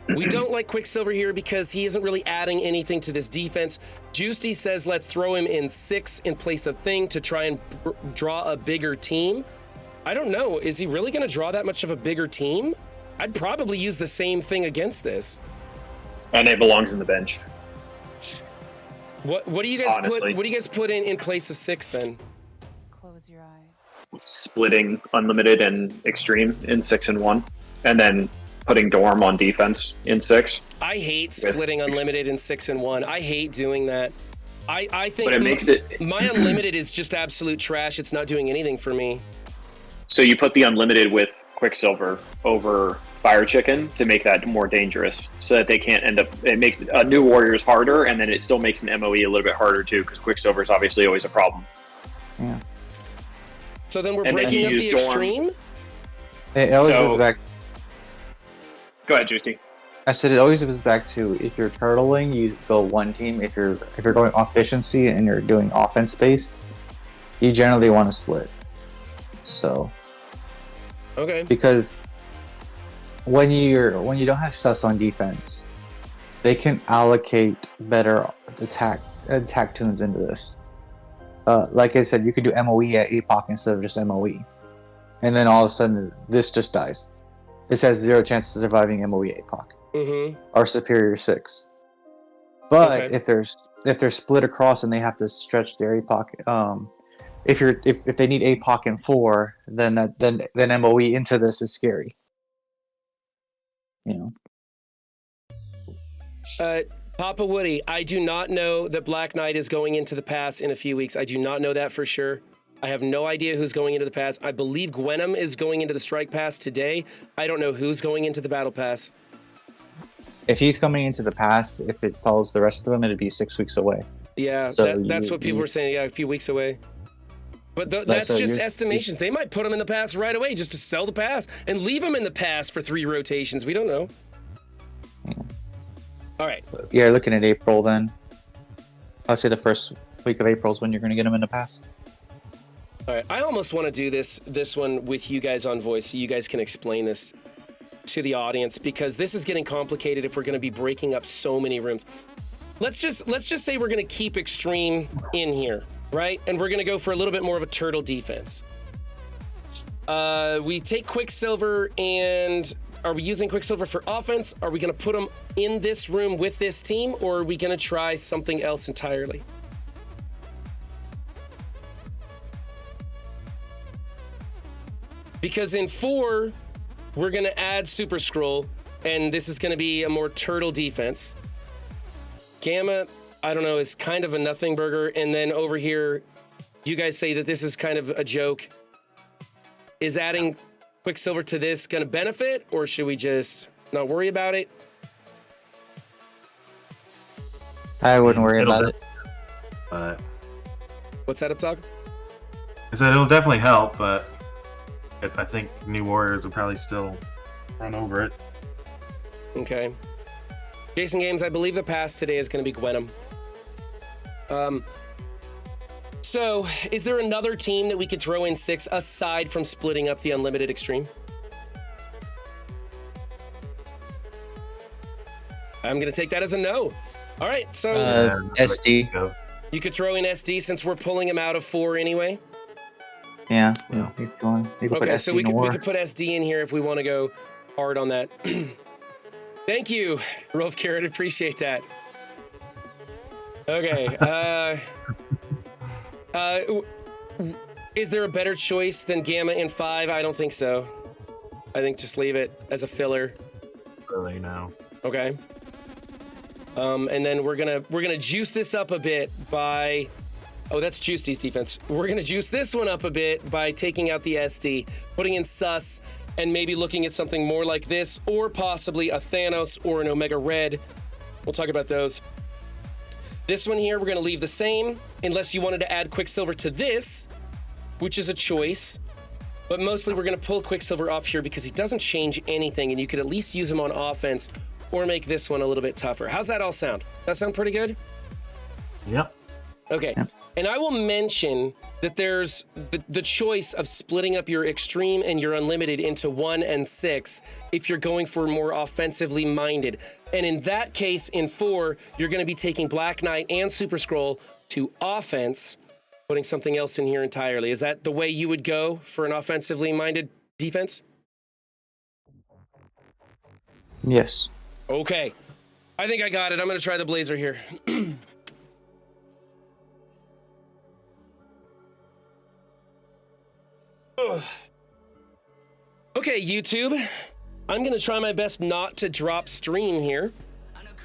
S1: We don't like Quicksilver here because he isn't really adding anything to this defense. Juicy says let's throw him in 6 in place of Thing to try and draw a bigger team. I don't know. Is he really going to draw that much of a bigger team? I'd probably use the same thing against this.
S2: And it belongs in the bench.
S1: What do you guys
S2: Honestly.
S1: put? What do you guys put in place of 6 then?
S5: Close your eyes.
S2: Splitting Unlimited and Extreme in 6 and 1. And then putting Dorm on defense in 6.
S1: I hate splitting Unlimited in 6 and 1. I hate doing that. I think
S2: But it makes it...
S1: my Unlimited is just absolute trash. It's not doing anything for me.
S2: So you put the Unlimited with Quicksilver over Fire Chicken to make that more dangerous so that they can't end up... It makes New Warriors harder, and then it still makes an MOE a little bit harder too, because Quicksilver is obviously always a problem.
S4: Yeah.
S1: So then we're
S2: And then
S1: breaking
S2: you
S1: up the
S2: use Dorm.
S1: Extreme?
S4: It always
S2: So-
S4: goes back.
S2: Go ahead, Juicy.
S4: I said it always goes back to if you're turtling, you go one team. If you're going off efficiency and you're doing offense based, you generally want to split. So
S1: Okay.
S4: because when you don't have sus on defense, they can allocate better attack tunes into this. Like I said, you could do MOE at APOC instead of just MOE, and then all of a sudden this just dies. This has 0 chance of surviving MOE APOC or Superior 6. But if they're split across and they have to stretch their APOC, if they need APOC in 4, then MOE into this is scary. You know.
S1: Papa Woody, I do not know that Black Knight is going into the pass in a few weeks. I do not know that for sure. I have no idea who's going into the pass. I believe Gwenum is going into the strike pass today. I don't know who's going into the battle pass.
S4: If he's coming into the pass, if it follows the rest of them, it'd be 6 weeks away.
S1: Yeah, so that's what people were saying. Yeah, a few weeks away. But that's just estimations. They might put him in the pass right away just to sell the pass and leave him in the pass for 3 rotations. We don't know.
S4: Yeah.
S1: All right.
S4: Yeah, looking at April then. I'd say the first week of April is when you're going to get him in the pass.
S1: All right. I almost want to do this one with you guys on voice so you guys can explain this to the audience, because this is getting complicated if we're going to be breaking up so many rooms. Let's just say we're going to keep Extreme in here, right? And we're going to go for a little bit more of a turtle defense. We take Quicksilver, and are we using Quicksilver for offense? Are we going to put him in this room with this team, or are we going to try something else entirely? Because in 4, we're going to add Super Scroll, and this is going to be a more turtle defense. Gamma, I don't know, is kind of a nothing burger. And then over here, you guys say that this is kind of a joke. Is adding Quicksilver to this going to benefit, or should we just not worry about it?
S4: I wouldn't worry about it.
S3: But
S1: What's that up, Dog?
S3: I said it'll definitely help, but I think New Warriors will probably still run over it.
S1: Okay. Jason Games, I believe the pass today is going to be Gwenum. So, is there another team that we could throw in 6 aside from splitting up the Unlimited Extreme? I'm going to take that as a no. All right, so
S4: SD.
S1: you could throw in SD since we're pulling him out of 4 anyway.
S4: Yeah.
S3: Yeah.
S4: You can put
S1: Okay,
S4: SD
S1: so we
S4: in war.
S1: could put SD in here if we want to go hard on that. Thank you, Rolf Carrot. Appreciate that. Okay. Is there a better choice than Gamma in 5? I don't think so. I think just leave it as a filler.
S3: Really, no.
S1: Okay. And then we're gonna juice this up a bit by. Oh, that's Juicy's defense. We're gonna juice this one up a bit by taking out the SD, putting in Sus, and maybe looking at something more like this, or possibly a Thanos or an Omega Red. We'll talk about those. This one here, we're gonna leave the same, unless you wanted to add Quicksilver to this, which is a choice. But mostly we're gonna pull Quicksilver off here because he doesn't change anything, and you could at least use him on offense or make this one a little bit tougher. How's that all sound? Does that sound pretty good?
S3: Yep.
S1: Okay.
S4: Yep.
S1: And I will mention that there's the choice of splitting up your Extreme and your Unlimited into 1 and 6 if you're going for more offensively minded. And in that case, in 4, you're going to be taking Black Knight and Super Scroll to offense, putting something else in here entirely. Is that the way you would go for an offensively minded defense?
S4: Yes.
S1: Okay. I think I got it. I'm going to try the Blazer here. Okay, YouTube, I'm gonna try my best not to drop stream here,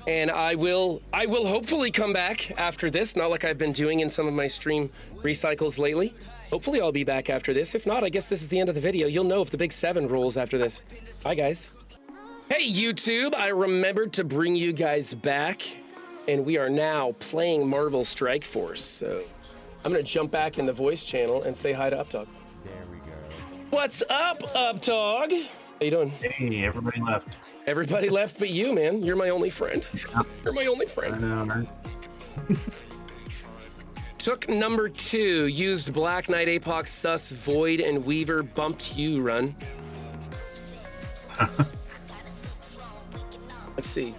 S1: and I will hopefully come back after this, not like I've been doing in some of my stream recycles lately. Hopefully I'll be back after this. If not, I guess this is the end of the video. You'll know if the big 7 rolls after this. Bye, guys. Hey, YouTube, I remembered to bring you guys back, and we are now playing Marvel Strike Force, so I'm gonna jump back in the voice channel and say hi to Updog. What's up, Updog? How you doing?
S3: Hey, everybody left.
S1: Everybody left but you, man. You're my only friend. You're my only
S3: I
S1: friend.
S3: know, right?
S1: Took number 2. Used Black Knight, Apoc, Sus, Void, and Weaver. Bumped you, run. see.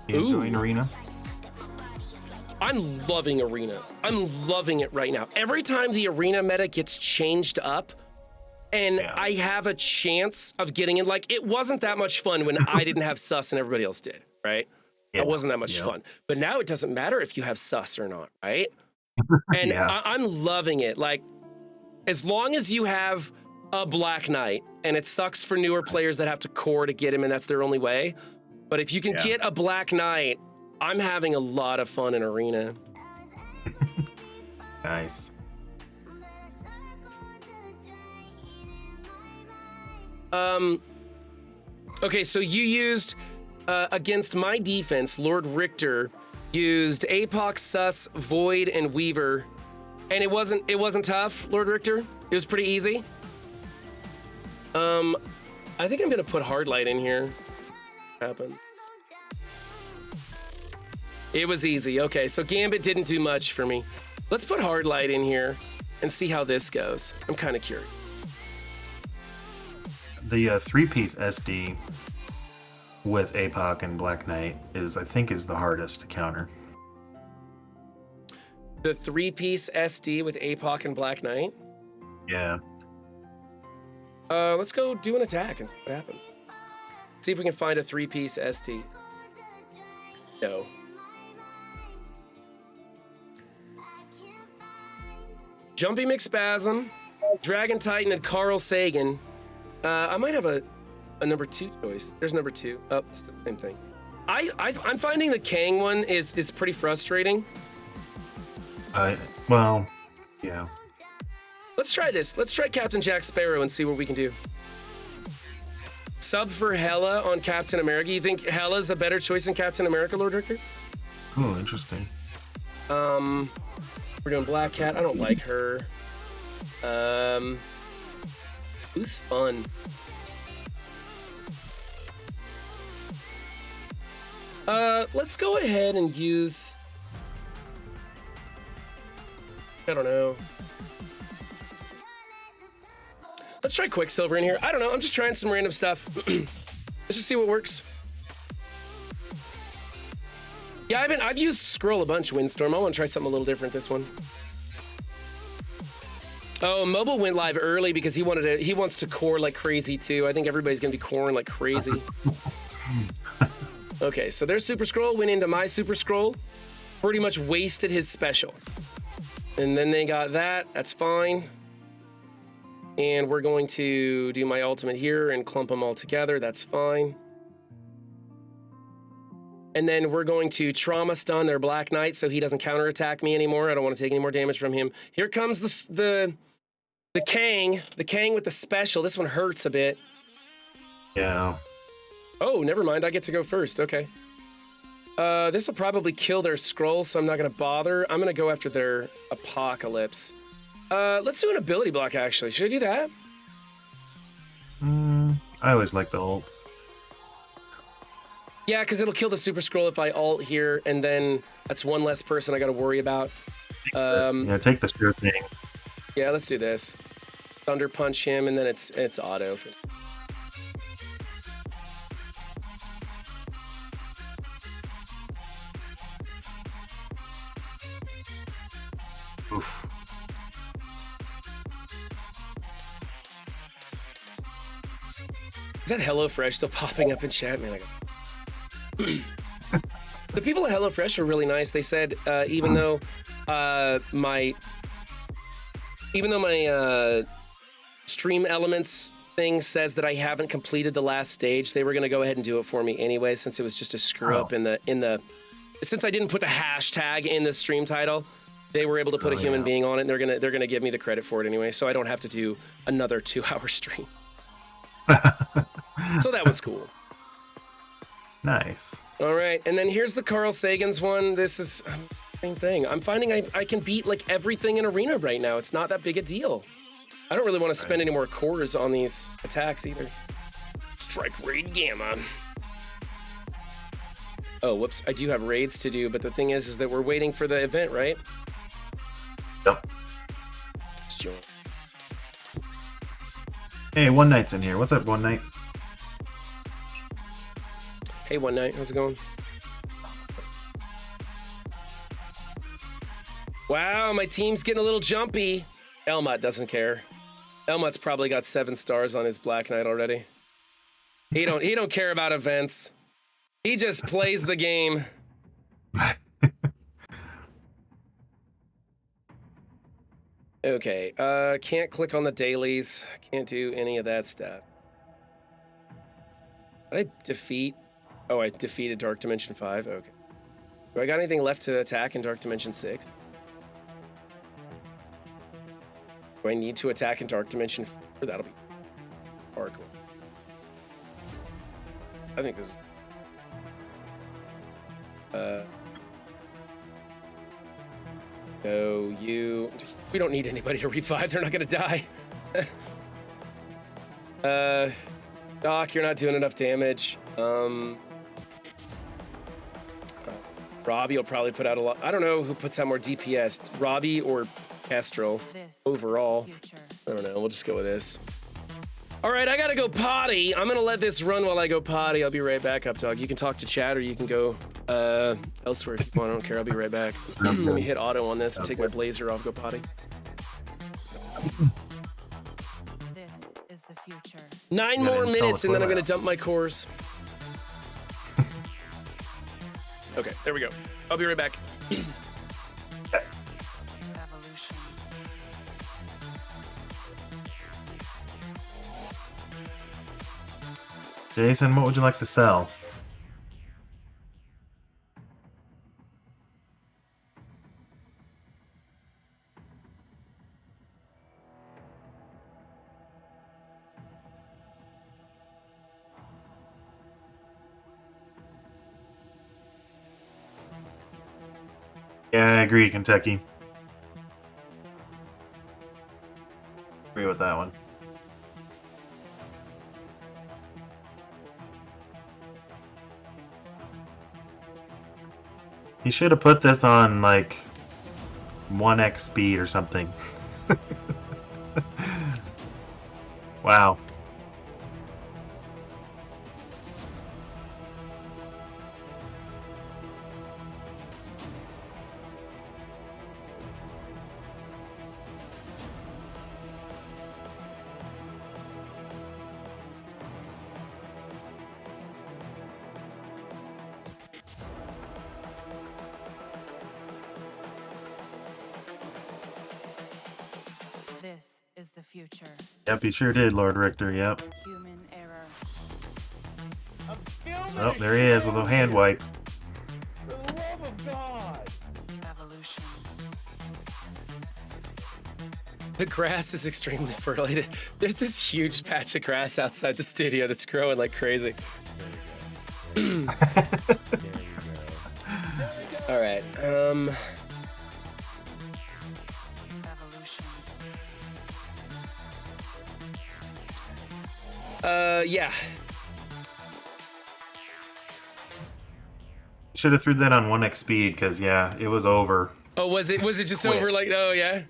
S3: You enjoying
S1: Ooh.
S3: Arena?
S1: I'm loving Arena. I'm loving it right now. Every time the Arena meta gets changed up and
S3: Yeah.
S1: I have a chance of getting in, like, it wasn't that much fun when I didn't have sus and everybody else did, right?
S3: Yeah.
S1: It wasn't that much
S3: Yep.
S1: fun. But now it doesn't matter if you have sus or not, right? And
S3: Yeah.
S1: I'm loving it. Like, as long as you have a Black Knight, and it sucks for newer players that have to core to get him, and that's their only way. But if you can
S3: Yeah.
S1: get a Black Knight, I'm having a lot of fun in Arena.
S3: Nice.
S1: Okay, so you used against my defense, Lord Richter used Apoc, Sus, Void, and Weaver, and it wasn't tough, Lord Richter. It was pretty easy. I think I'm gonna put Hardlight in here. Happened. It was easy. Okay, so Gambit didn't do much for me. Let's put Hardlight in here and see how this goes. I'm kind of curious.
S3: The 3-piece SD with APOC and Black Knight I think is the hardest to counter.
S1: The 3-piece SD with Apoc and Black Knight.
S3: Yeah.
S1: Let's go do an attack and see what happens. See if we can find a 3-piece SD. No. Jumpy McSpasm, Dragon Titan, and Carl Sagan. I might have a number 2 choice. There's number 2. Oh, it's the same thing. I'm finding the Kang one is pretty frustrating.
S3: Well, yeah.
S1: Let's try this. Let's try Captain Jack Sparrow and see what we can do. Sub for Hela on Captain America. You think Hela's a better choice than Captain America, Lord Richter?
S3: Oh, interesting.
S1: We're doing Black Cat. I don't like her. Who's fun? Let's go ahead and use... I don't know. Let's try Quicksilver in here. I don't know. I'm just trying some random stuff. Let's just see what works. Yeah, I've used Scroll a bunch, Windstorm. I want to try something a little different this one. Oh, Mobile went live early because he wants to core like crazy too. I think everybody's gonna be coring like crazy. Okay, so their Super Scroll went into my Super Scroll. Pretty much wasted his special. And then they got that. That's fine. And we're going to do my ultimate here and clump them all together. That's fine. And then we're going to trauma stun their Black Knight so he doesn't counterattack me anymore. I don't want to take any more damage from him. Here comes the Kang. The Kang with the special. This one hurts a bit.
S3: Yeah.
S1: Oh, never mind. I get to go first. Okay. This will probably kill their scroll, so I'm not going to bother. I'm going to go after their Apocalypse. Let's do an ability block, actually. Should I do that?
S3: I always like the ult.
S1: Yeah, because it'll kill the Super Scroll if I ult here, and then that's one less person I got to worry about.
S3: Yeah, take the sure thing.
S1: Yeah, let's do this. Thunder Punch him, and then it's auto.
S3: Oof.
S1: Is that HelloFresh still popping up in chat? Man, the people at HelloFresh were really nice. They said even though my stream elements thing says that I haven't completed the last stage, they were going to go ahead and do it for me anyway, since it was just a screw up in the since I didn't put the hashtag in the stream title. They were able to put a human being on it, and they're gonna give me the credit for it anyway, so I don't have to do another 2-hour stream. So that was cool.
S3: Nice.
S1: All right, and then here's the Carl Sagan's one. This is same thing. I'm finding I can beat like everything in Arena right now. It's not that big a deal. I don't really want to spend any more cores on these attacks either. Strike Raid Gamma. Oh, whoops. I do have raids to do, but the thing is that we're waiting for the event, right?
S3: Yep.
S1: Let's join.
S3: Hey, One Night's in here. What's up, One Night?
S1: Hey, One Night, how's it going? Wow, my team's getting a little jumpy. Elmot doesn't care. Elmot's probably got 7 stars on his Black Knight already. He don't care about events. He just plays the game. Okay, can't click on the dailies. Can't do any of that stuff. Did I defeat? Oh, I defeated Dark Dimension 5. Okay. Do I got anything left to attack in Dark Dimension 6? Do I need to attack in Dark Dimension 4? That'll be hardcore. I think this is... No, you... We don't need anybody to revive. They're not gonna die. Doc, you're not doing enough damage. Robbie will probably put out a lot. I don't know who puts out more DPS, Robbie or Kestrel overall. I don't know. We'll just go with this. All right, I gotta go potty. I'm gonna let this run while I go potty. I'll be right back, Updog. You can talk to chat or you can go elsewhere if you want. I don't care. I'll be right back. Let me hit auto on this and take my blazer off. Go potty.
S5: This is the future.
S1: 9 more minutes and then I'm gonna dump my cores. Okay, there we go. I'll be right back.
S5: Evolution.
S3: Jason, what would you like to sell? Yeah, I agree, Kentucky. Agree with that one. He should have put this on like 1x speed or something. Wow.
S5: This is the future.
S3: Yep, he sure did, Lord Richter, yep.
S5: Human error.
S3: Oh, there he is with a hand wipe.
S6: For the love of God!
S5: Evolution.
S1: The grass is extremely fertile. There's this huge patch of grass outside the studio that's growing like crazy. All right.
S5: Evolution.
S1: Yeah.
S3: Should have threw that on 1x speed, because, yeah, it was over.
S1: Oh, was it just over like, oh, yeah?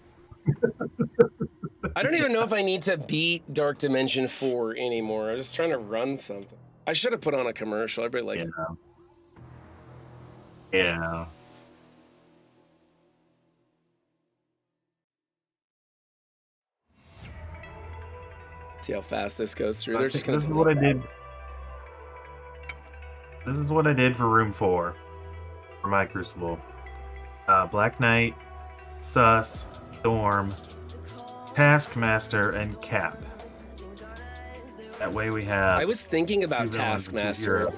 S1: I don't even know if I need to beat Dark Dimension 4 anymore. I'm just trying to run something. I should have put on a commercial. Everybody likes it.
S3: Yeah.
S1: See how fast this goes through. They're just gonna.
S3: This is what I did. This is what I did for Room 4 for my Crucible. Black Knight, Sus, Storm, Taskmaster, and Cap. That way we have.
S1: I was thinking about Taskmaster.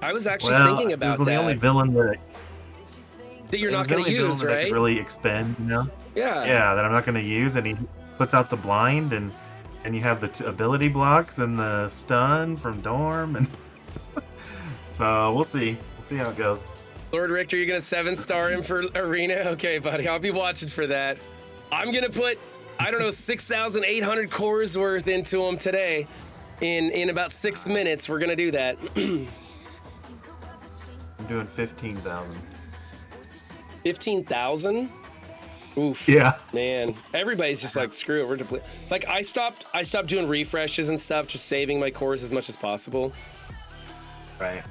S1: I was actually thinking about
S3: that. The only villain that
S1: you're not going to use, right?
S3: That could really expend, you know?
S1: Yeah.
S3: Yeah, that I'm not going to use, and he puts out the blind, and you have the ability blocks and the stun from Dorm, and so we'll see. We'll see how it goes.
S1: Lord Richter, you're gonna 7-star him for Arena? Okay, buddy, I'll be watching for that. I'm gonna put, I don't know, 6,800 cores worth into him today. In about 6 minutes, we're gonna do that.
S3: I'm doing 15,000.
S1: 15,000? Oof.
S3: Yeah.
S1: Man, everybody's just like, screw it. We're depleted. Like I stopped doing refreshes and stuff, just saving my cores as much as possible.
S3: Right.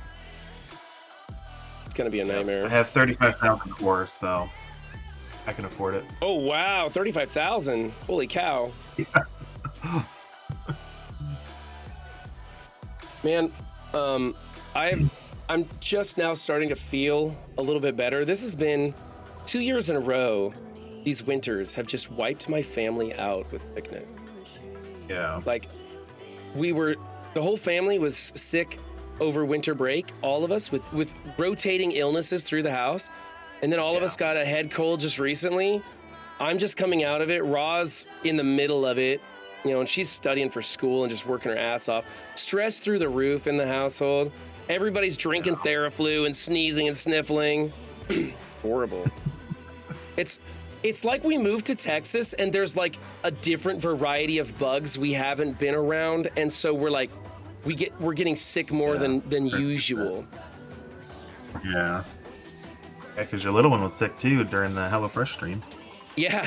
S1: It's gonna be a
S3: I
S1: nightmare.
S3: have 35,000 cores, so I can afford it.
S1: Oh wow, 35,000. Holy cow. Man, I'm just now starting to feel a little bit better. This has been 2 years in a row. These winters have just wiped my family out with sickness.
S3: Yeah.
S1: Like, the whole family was sick over winter break, all of us with rotating illnesses through the house. And then all of us got a head cold just recently. I'm just coming out of it. Ra's in the middle of it, you know, and she's studying for school and just working her ass off. Stress through the roof in the household. Everybody's drinking Theraflu and sneezing and sniffling. It's horrible. It's like we moved to Texas and there's like a different variety of bugs we haven't been around, and so we're getting sick more than usual.
S3: Yeah. Yeah, because your little one was sick too during the HelloFresh stream.
S1: Yeah.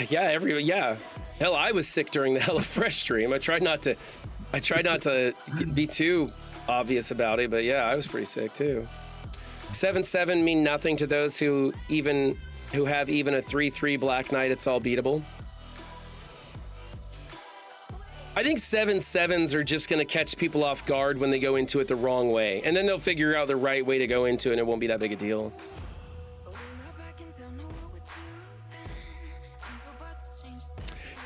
S1: Hell, I was sick during the HelloFresh stream. I tried not to be too obvious about it, but yeah, I was pretty sick too. 7-7 mean nothing to those who have even a 3-3 Black Knight. It's all beatable. I think 7-7s are just gonna catch people off guard when they go into it the wrong way, and then they'll figure out the right way to go into it, and it won't be that big a deal.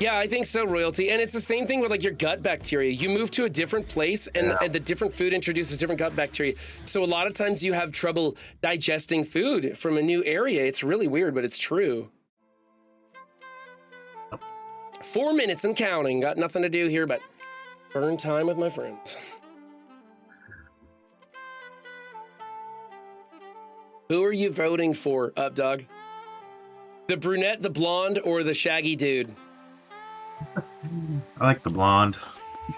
S1: Yeah, I think so, Royalty. And it's the same thing with like your gut bacteria. You move to a different place and the different food introduces different gut bacteria. So a lot of times you have trouble digesting food from a new area. It's really weird, but it's true. 4 minutes and counting. Got nothing to do here but burn time with my friends. Who are you voting for, Updog? The brunette, the blonde, or the shaggy dude?
S3: I like the blonde.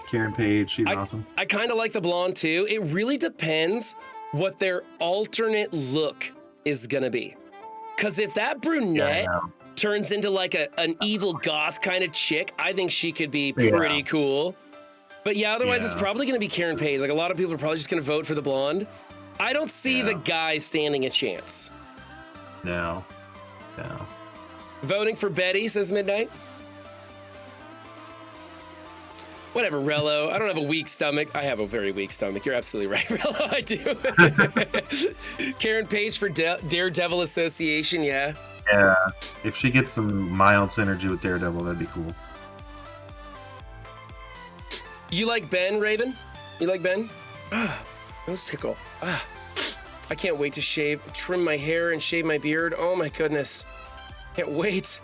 S3: Karen Page, she's awesome.
S1: I kind of like the blonde too. It really depends what their alternate look is gonna be. Because if that brunette turns into like an evil goth kind of chick, I think she could be pretty cool. But yeah, otherwise it's probably gonna be Karen Page. Like a lot of people are probably just gonna vote for the blonde. I don't see the guy standing a chance.
S3: No.
S1: Voting for Betty, says Midnight. Whatever, Rello. I don't have a weak stomach. I have a very weak stomach. You're absolutely right, Rello. I do. Karen Page for Daredevil Association, yeah.
S3: Yeah. If she gets some mild synergy with Daredevil, that'd be cool.
S1: You like Ben, Raven? You like Ben? Nose tickle. I can't wait to trim my hair and shave my beard. Oh my goodness. Can't wait.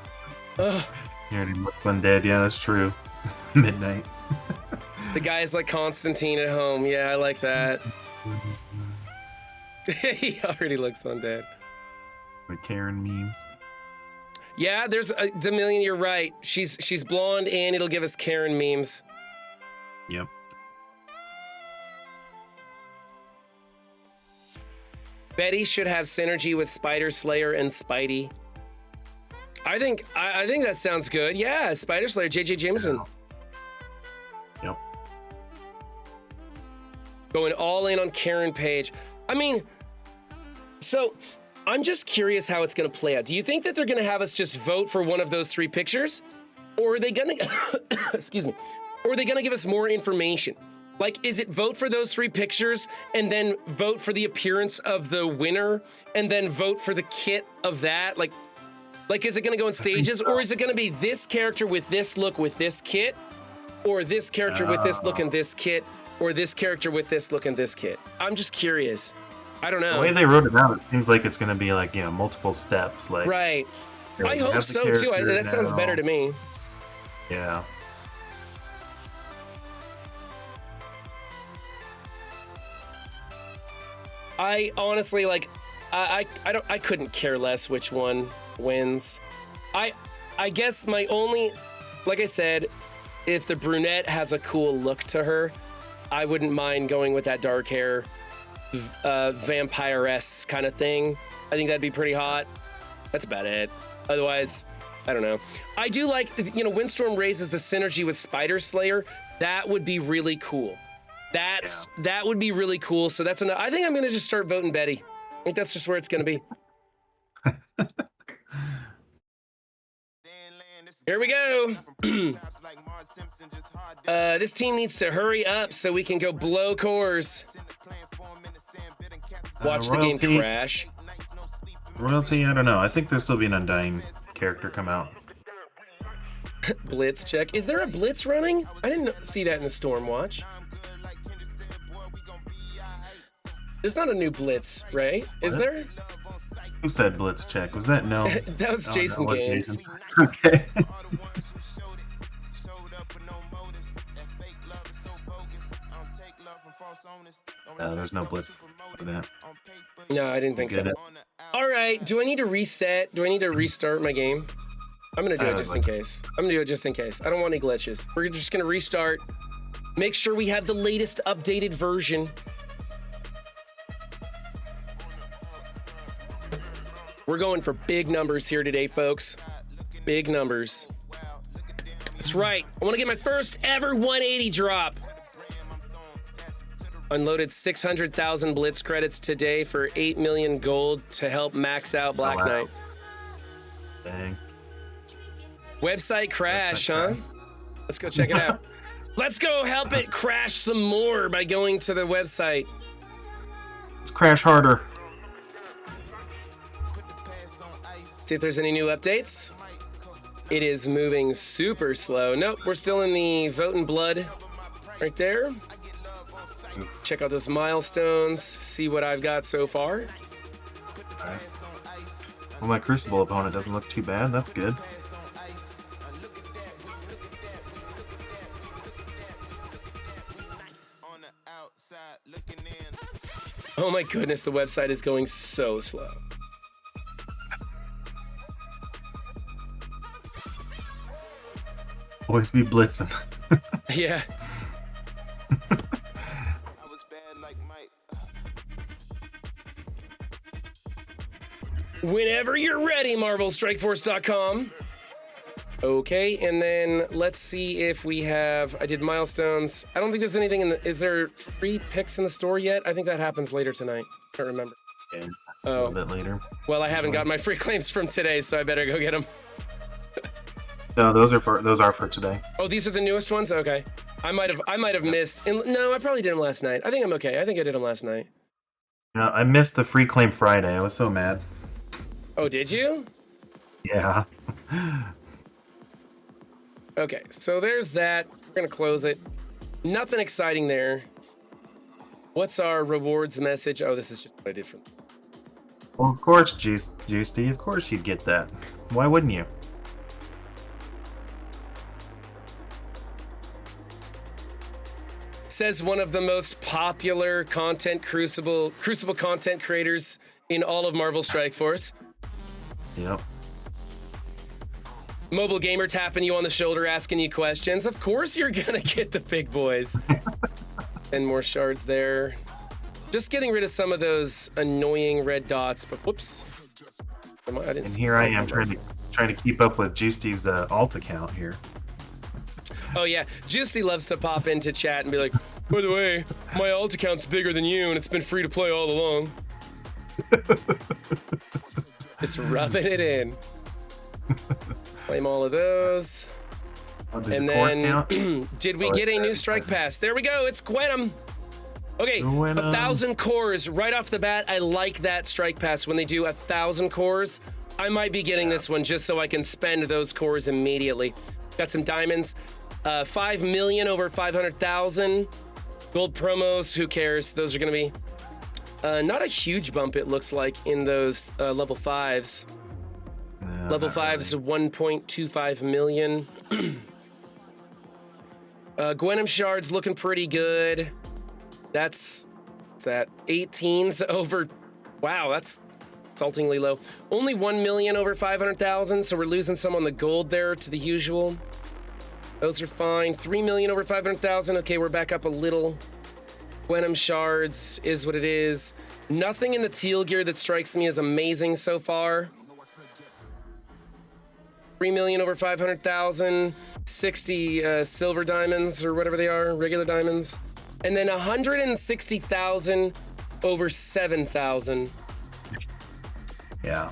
S3: Yeah, he looks undead. Yeah, that's true. Midnight.
S1: The guy's like Constantine at home. Yeah, I like that. He already looks undead.
S3: The Karen memes.
S1: Yeah, there's Dominion, you're right. She's blonde and it'll give us Karen memes.
S3: Yep.
S1: Betty should have synergy with Spider Slayer and Spidey. I think that sounds good. Yeah, Spider Slayer, JJ Jameson.
S3: Yep.
S1: Going all in on Karen Page. I mean, so I'm just curious how it's going to play out. Do you think that they're going to have us just vote for one of those three pictures? Or are they going to, excuse me, or are they going to give us more information? Like, is it vote for those three pictures and then vote for the appearance of the winner and then vote for the kit of that? Like is it going to go in stages, or is it going to be this character with this look with this kit, or this character with this look and this kit, or this character with this look and this kit? I'm just curious. I don't know.
S3: The way they wrote it down, it seems like it's going to be like, you know, multiple steps. Like,
S1: right.
S3: You know,
S1: I hope so too. That sounds better to me.
S3: Yeah.
S1: I honestly I couldn't care less which one wins. I guess my only, like I said, if the brunette has a cool look to her, I wouldn't mind going with that dark hair, vampiress kind of thing. I think that'd be pretty hot. That's about it. Otherwise, I don't know. I do like, Windstorm raises the synergy with Spider Slayer. That would be really cool. That would be really cool. So that's enough. I think I'm gonna just start voting Betty. I think that's just where it's gonna be. Here we go. This team needs to hurry up so we can go blow cores. Watch the game crash.
S3: Royalty, I don't know. I think there'll still be an Undying character come out.
S1: Blitz check. Is there a Blitz running? I didn't see that in the Stormwatch. There's not a new Blitz, right? Is there?
S3: Who said Blitz check? Was that no?
S1: That was Jason
S3: no,
S1: Games.
S3: Jason. Okay. There's no Blitz for that.
S1: No, I didn't think so. All right. Do I need to reset? Do I need to restart my game? I'm going to do it just in case. I'm going to do it just in case. I don't want any glitches. We're just going to restart. Make sure we have the latest updated version. We're going for big numbers here today, folks. Big numbers. That's right. I want to get my first ever 180 drop. Unloaded 600,000 Blitz credits today for 8 million gold to help max out Black Knight.
S3: Dang.
S1: Website crash, huh? Let's go check it out. Let's go help it crash some more by going to the website.
S3: Let's crash harder.
S1: See if there's any new updates. It is moving super slow. Nope, we're still in the vote in blood right there. Check out those milestones, see what I've got so far.
S3: Right. Well, my Crucible opponent doesn't look too bad. That's good.
S1: Oh my goodness, the website is going so slow.
S3: Always be blitzing.
S1: Yeah. Whenever you're ready, MarvelStrikeForce.com. Okay, and then let's see if we have. I did milestones. I don't think there's anything in the. Is there free picks in the store yet? I think that happens later tonight. Can't remember.
S3: Yeah,
S1: Oh,
S3: a little bit later.
S1: Well, I haven't got my free claims from today, so I better go get them.
S3: No, those are for today.
S1: Oh, these are the newest ones. Okay, I might have missed. No, I probably did them last night. I think I'm okay. I think I did them last night.
S3: No, I missed the free claim Friday. I was so mad.
S1: Oh, did you?
S3: Yeah.
S1: Okay, so there's that. We're gonna close it. Nothing exciting there. What's our rewards message? Oh, this is just what I did from.
S3: Well, of course, Juicy. Of course you'd get that. Why wouldn't you?
S1: Says one of the most popular Crucible content creators in all of Marvel Strike Force.
S3: Yep.
S1: Mobile gamer tapping you on the shoulder, asking you questions. Of course you're gonna get the big boys. And more shards there. Just getting rid of some of those annoying red dots, but whoops. I didn't
S3: And here I am trying to keep up with Juicy's alt account here.
S1: Oh yeah, Juicy loves to pop into chat and be like, by the way, my alt account's bigger than you and it's been free to play all along. Just rubbing it in. Claim all of those. And then, did we get a new strike pass? There we go, it's Gwenum. Okay, 1,000 cores right off the bat. I like that strike pass when they do 1,000 cores. I might be getting this one just so I can spend those cores immediately. Got some diamonds. 5 million over 500,000. Gold promos, who cares? Those are gonna be not a huge bump, it looks like, in those level 5s.
S3: No,
S1: Level 5's 1.25 million. Gwenum shards looking pretty good. That's 18s over. Wow, that's insultingly low. Only 1 million over 500,000, so we're losing some on the gold there to the usual. Those are fine. 3 million over 500,000. Okay, we're back up a little. Gwenum shards is what it is. Nothing in the teal gear that strikes me as amazing so far. 3 million over 500,000, 60 silver diamonds or whatever they are, regular diamonds, and then 160,000 over 7,000.
S3: Yeah.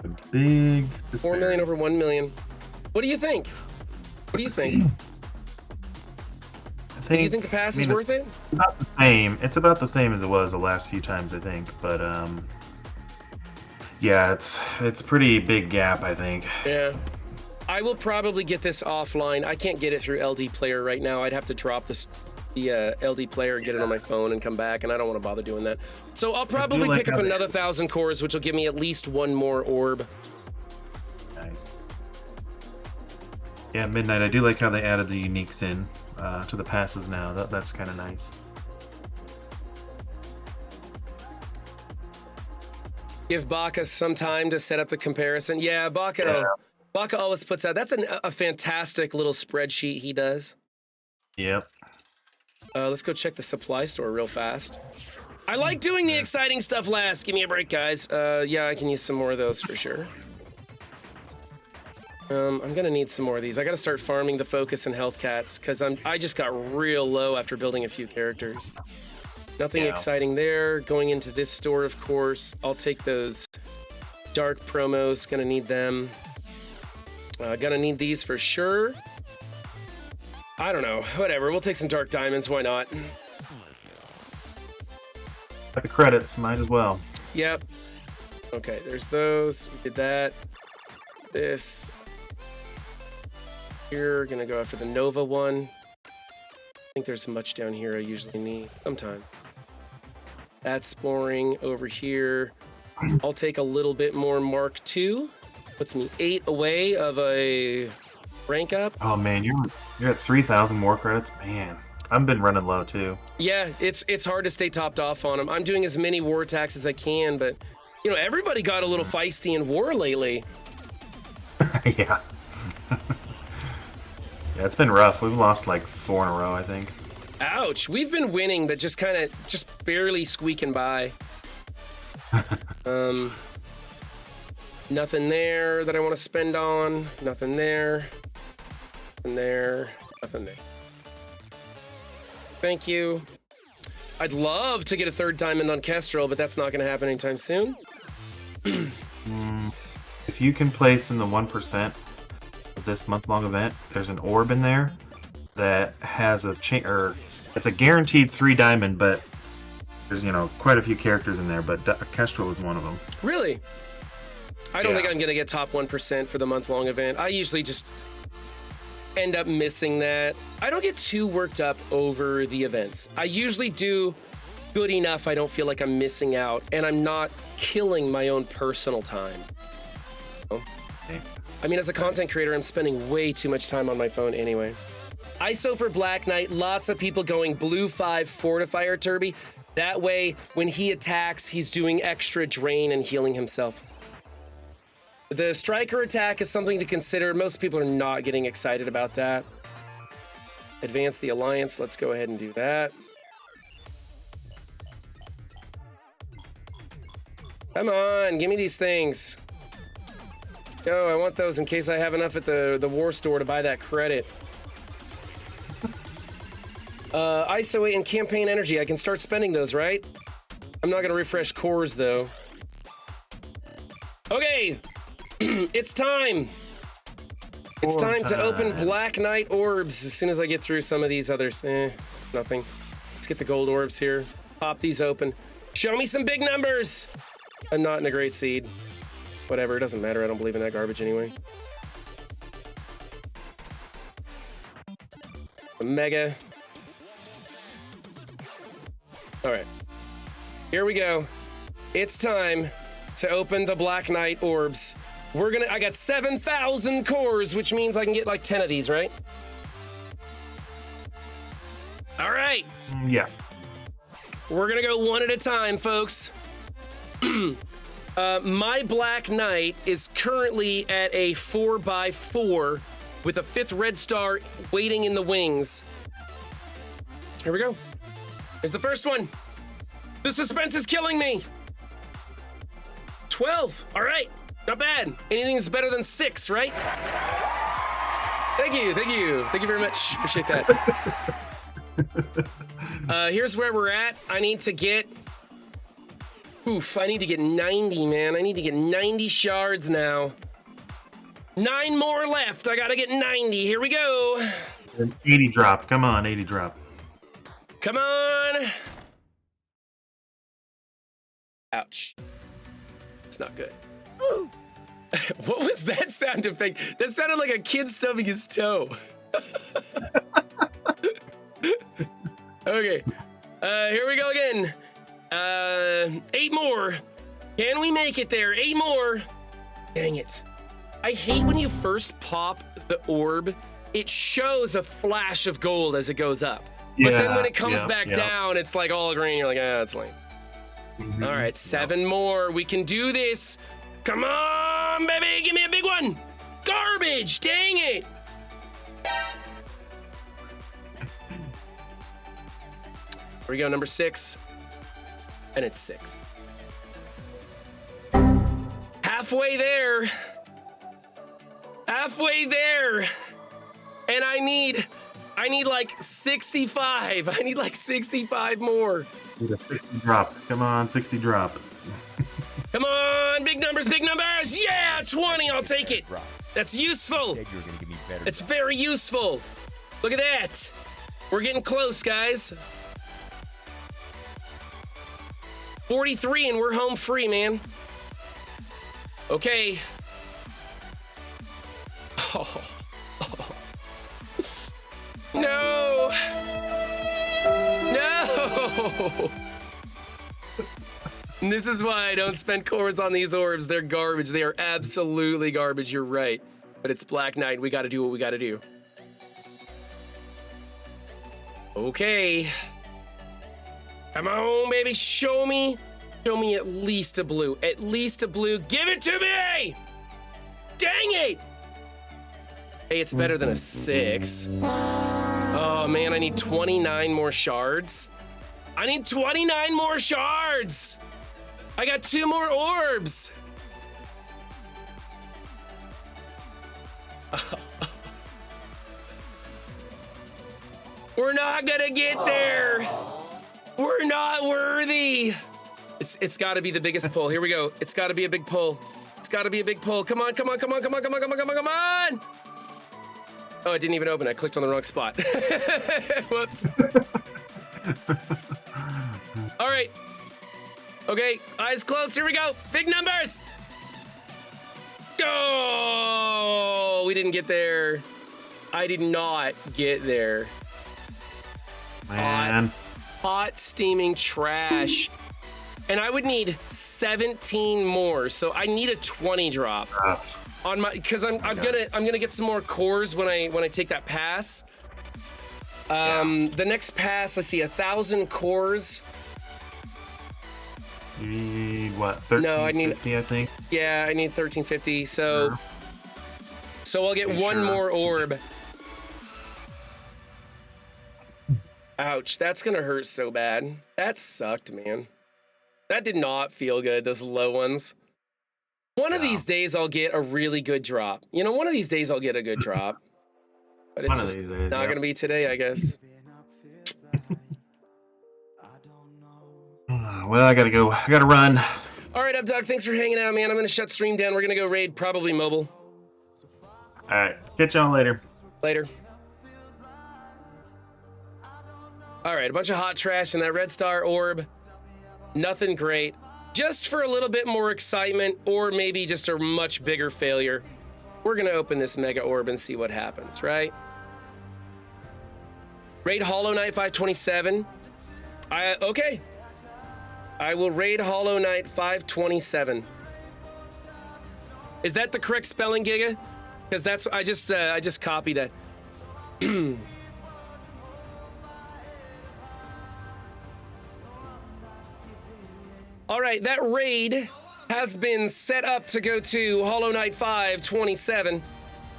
S3: A big
S1: 4 million over 1 million. What do you think? What do you think? Do you think the pass is worth it?
S3: It's about the same. It's about the same as it was the last few times, I think. But yeah, it's pretty big gap, I think.
S1: Yeah. I will probably get this offline. I can't get it through LD Player right now. I'd have to drop the LD Player and get it on my phone and come back, and I don't want to bother doing that. So I'll probably pick up another 1,000 cores, which will give me at least one more orb.
S3: Nice. Yeah, Midnight, I do like how they added the uniques in to the passes now. That's kind of nice.
S1: Give Baka some time to set up the comparison. Yeah, Baka always puts out. That's a fantastic little spreadsheet he does.
S3: Yep.
S1: Let's go check the supply store real fast. I like doing the exciting stuff last. Give me a break, guys. Yeah, I can use some more of those for sure. I'm gonna need some more of these. I gotta start farming the focus and health cats because I just got real low after building a few characters. Nothing exciting there. Going into this store, of course. I'll take those dark promos. Gonna need them. Gonna need these for sure. I don't know. Whatever. We'll take some dark diamonds. Why not?
S3: Got the credits. Might as well.
S1: Yep. Okay, there's those. We did that. This. Here. Gonna go after the Nova one. I think there's much down here I usually need. Sometime. That's boring. Over here. I'll take a little bit more Mark II. Puts me 8 away of a rank up.
S3: Oh man, you're at 3,000 more credits. Man, I've been running low too.
S1: Yeah, it's hard to stay topped off on them. I'm doing as many war attacks as I can, but you know everybody got a little feisty in war lately.
S3: Yeah. Yeah, it's been rough. We've lost like 4 in a row, I think.
S1: Ouch. We've been winning, but just barely squeaking by. Nothing there that I want to spend on. Nothing there. Nothing there. Nothing there. Thank you. I'd love to get a 3rd diamond on Kestrel, but that's not going to happen anytime soon.
S3: If you can place in the 1% of this month-long event, there's an orb in there that has it's a guaranteed 3 diamond, but there's quite a few characters in there, but Kestrel is one of them.
S1: Really? I don't think I'm going to get top 1% for the month-long event. I usually just end up missing that. I don't get too worked up over the events. I usually do good enough I don't feel like I'm missing out, and I'm not killing my own personal time.
S3: Okay.
S1: I mean, as a content creator, I'm spending way too much time on my phone anyway. ISO for Black Knight, lots of people going blue 5 Fortifier Turby. That way, when he attacks, he's doing extra drain and healing himself. The striker attack is something to consider. Most people are not getting excited about that. Advance the alliance. Let's go ahead and do that. Come on, give me these things. Go, I want those in case I have enough at the war store to buy that credit. ISO 8 and campaign energy. I can start spending those, right? I'm not gonna refresh cores though. Okay. It's time. It's time to open Black Knight orbs as soon as I get through some of these others. Nothing. Let's get the gold orbs here. Pop these open. Show me some big numbers. I'm not in a great seed. Whatever, it doesn't matter. I don't believe in that garbage anyway. A mega. All right. Here we go. It's time to open the Black Knight orbs. I got 7,000 cores, which means I can get like 10 of these, right? All right.
S3: Yeah.
S1: We're gonna go one at a time, folks. My Black Knight is currently at a 4x4 with a 5th red star waiting in the wings. Here we go. Here's the first one. The suspense is killing me. 12. All right. Not bad. Anything's better than 6, right? Thank you. Thank you very much. Appreciate that. Here's where we're at. I need to get 90, man. I need to get 90 shards now. 9 more left. I gotta get 90. Here we go.
S3: 80 drop. Come on, 80 drop.
S1: Come on. Ouch. It's not good. What was that sound effect? That sounded like a kid stubbing his toe. Okay. Here we go again. 8 more. Can we make it there? 8 more. Dang it. I hate when you first pop the orb, it shows a flash of gold as it goes up. But then when it comes back down, it's like all green. You're like, that's lame. All right, 7 more. We can do this. Come on, baby. Give me a big one. Garbage. Dang it. Here we go, number 6. And it's 6. Halfway there. Halfway there. And I need like 65. I need like 65 more.
S3: Need a 60 drop. Come on, 60 drop.
S1: Come on, big numbers, big numbers. Yeah, 20, I'll take it. That's useful. It's very useful. Look at that. We're getting close, guys. 43 and we're home free, man. Okay. Oh. No. No. And this is why I don't spend cores on these orbs. They're garbage. They are absolutely garbage. You're right. But it's Black Knight. We got to do what we got to do. Okay. Come on, baby. Show me at least a blue. At least a blue. Give it to me! Dang it! Hey, it's better than a 6. Oh, man, I need 29 more shards. I need 29 more shards! I got 2 more orbs! We're not gonna get there! We're not worthy! It's gotta be the biggest pull. Here we go. It's gotta be a big pull. It's gotta be a big pull. Come on, come on, come on, come on, come on, come on, come on, come on! Oh, it didn't even open. I clicked on the wrong spot. Whoops. All right. Okay, eyes closed. Here we go. Big numbers. Oh, we didn't get there. I did not get there.
S3: Man.
S1: Hot steaming trash. And I would need 17 more, so I need a 20 drop on my, because I'm gonna get some more cores when I take that pass. The next pass, let's see, 1,000 cores.
S3: You need what? 1350, I think.
S1: Yeah, I need 1350. So I'll get one more orb. Ouch, that's gonna hurt so bad. That sucked, man. That did not feel good, those low ones. One of these days I'll get a really good drop. You know, one of these days I'll get a good drop. But it's just not gonna be today, I guess.
S3: Well, I gotta go. I gotta run.
S1: All right, Updog, thanks for hanging out, man. I'm gonna shut stream down. We're gonna go raid, probably mobile.
S3: All right, catch y'all later.
S1: Later. All right, a bunch of hot trash in that red star orb. Nothing great. Just for a little bit more excitement, or maybe just a much bigger failure, we're gonna open this mega orb and see what happens, right? Raid Hollow Knight 527. Okay. I will raid Hollow Knight 527. Is that the correct spelling, Giga? Because that's I just copied that. All right, that raid has been set up to go to Hollow Knight 527.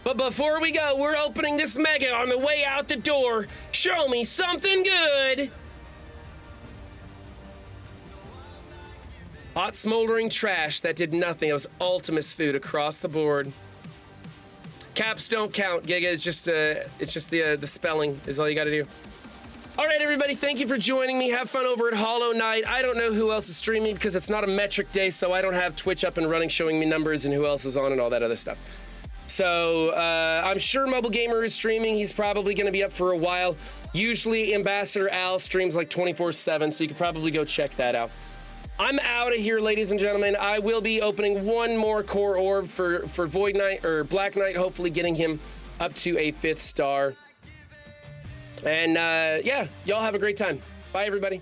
S1: But before we go, we're opening this mega on the way out the door. Show me something good. Hot smoldering trash that did nothing. It was Ultimus food across the board. Caps don't count, Giga. It's just the spelling is all you got to do. All right, everybody, thank you for joining me. Have fun over at Hollow Knight. I don't know who else is streaming because it's not a metric day, so I don't have Twitch up and running showing me numbers and who else is on and all that other stuff. So I'm sure Mobile Gamer is streaming. He's probably going to be up for a while. Usually Ambassador Al streams like 24/7, so you could probably go check that out. I'm out of here, ladies and gentlemen. I will be opening one more core orb for Void Knight or Black Knight, hopefully getting him up to a 5th star. And yeah, y'all have a great time. Bye, everybody.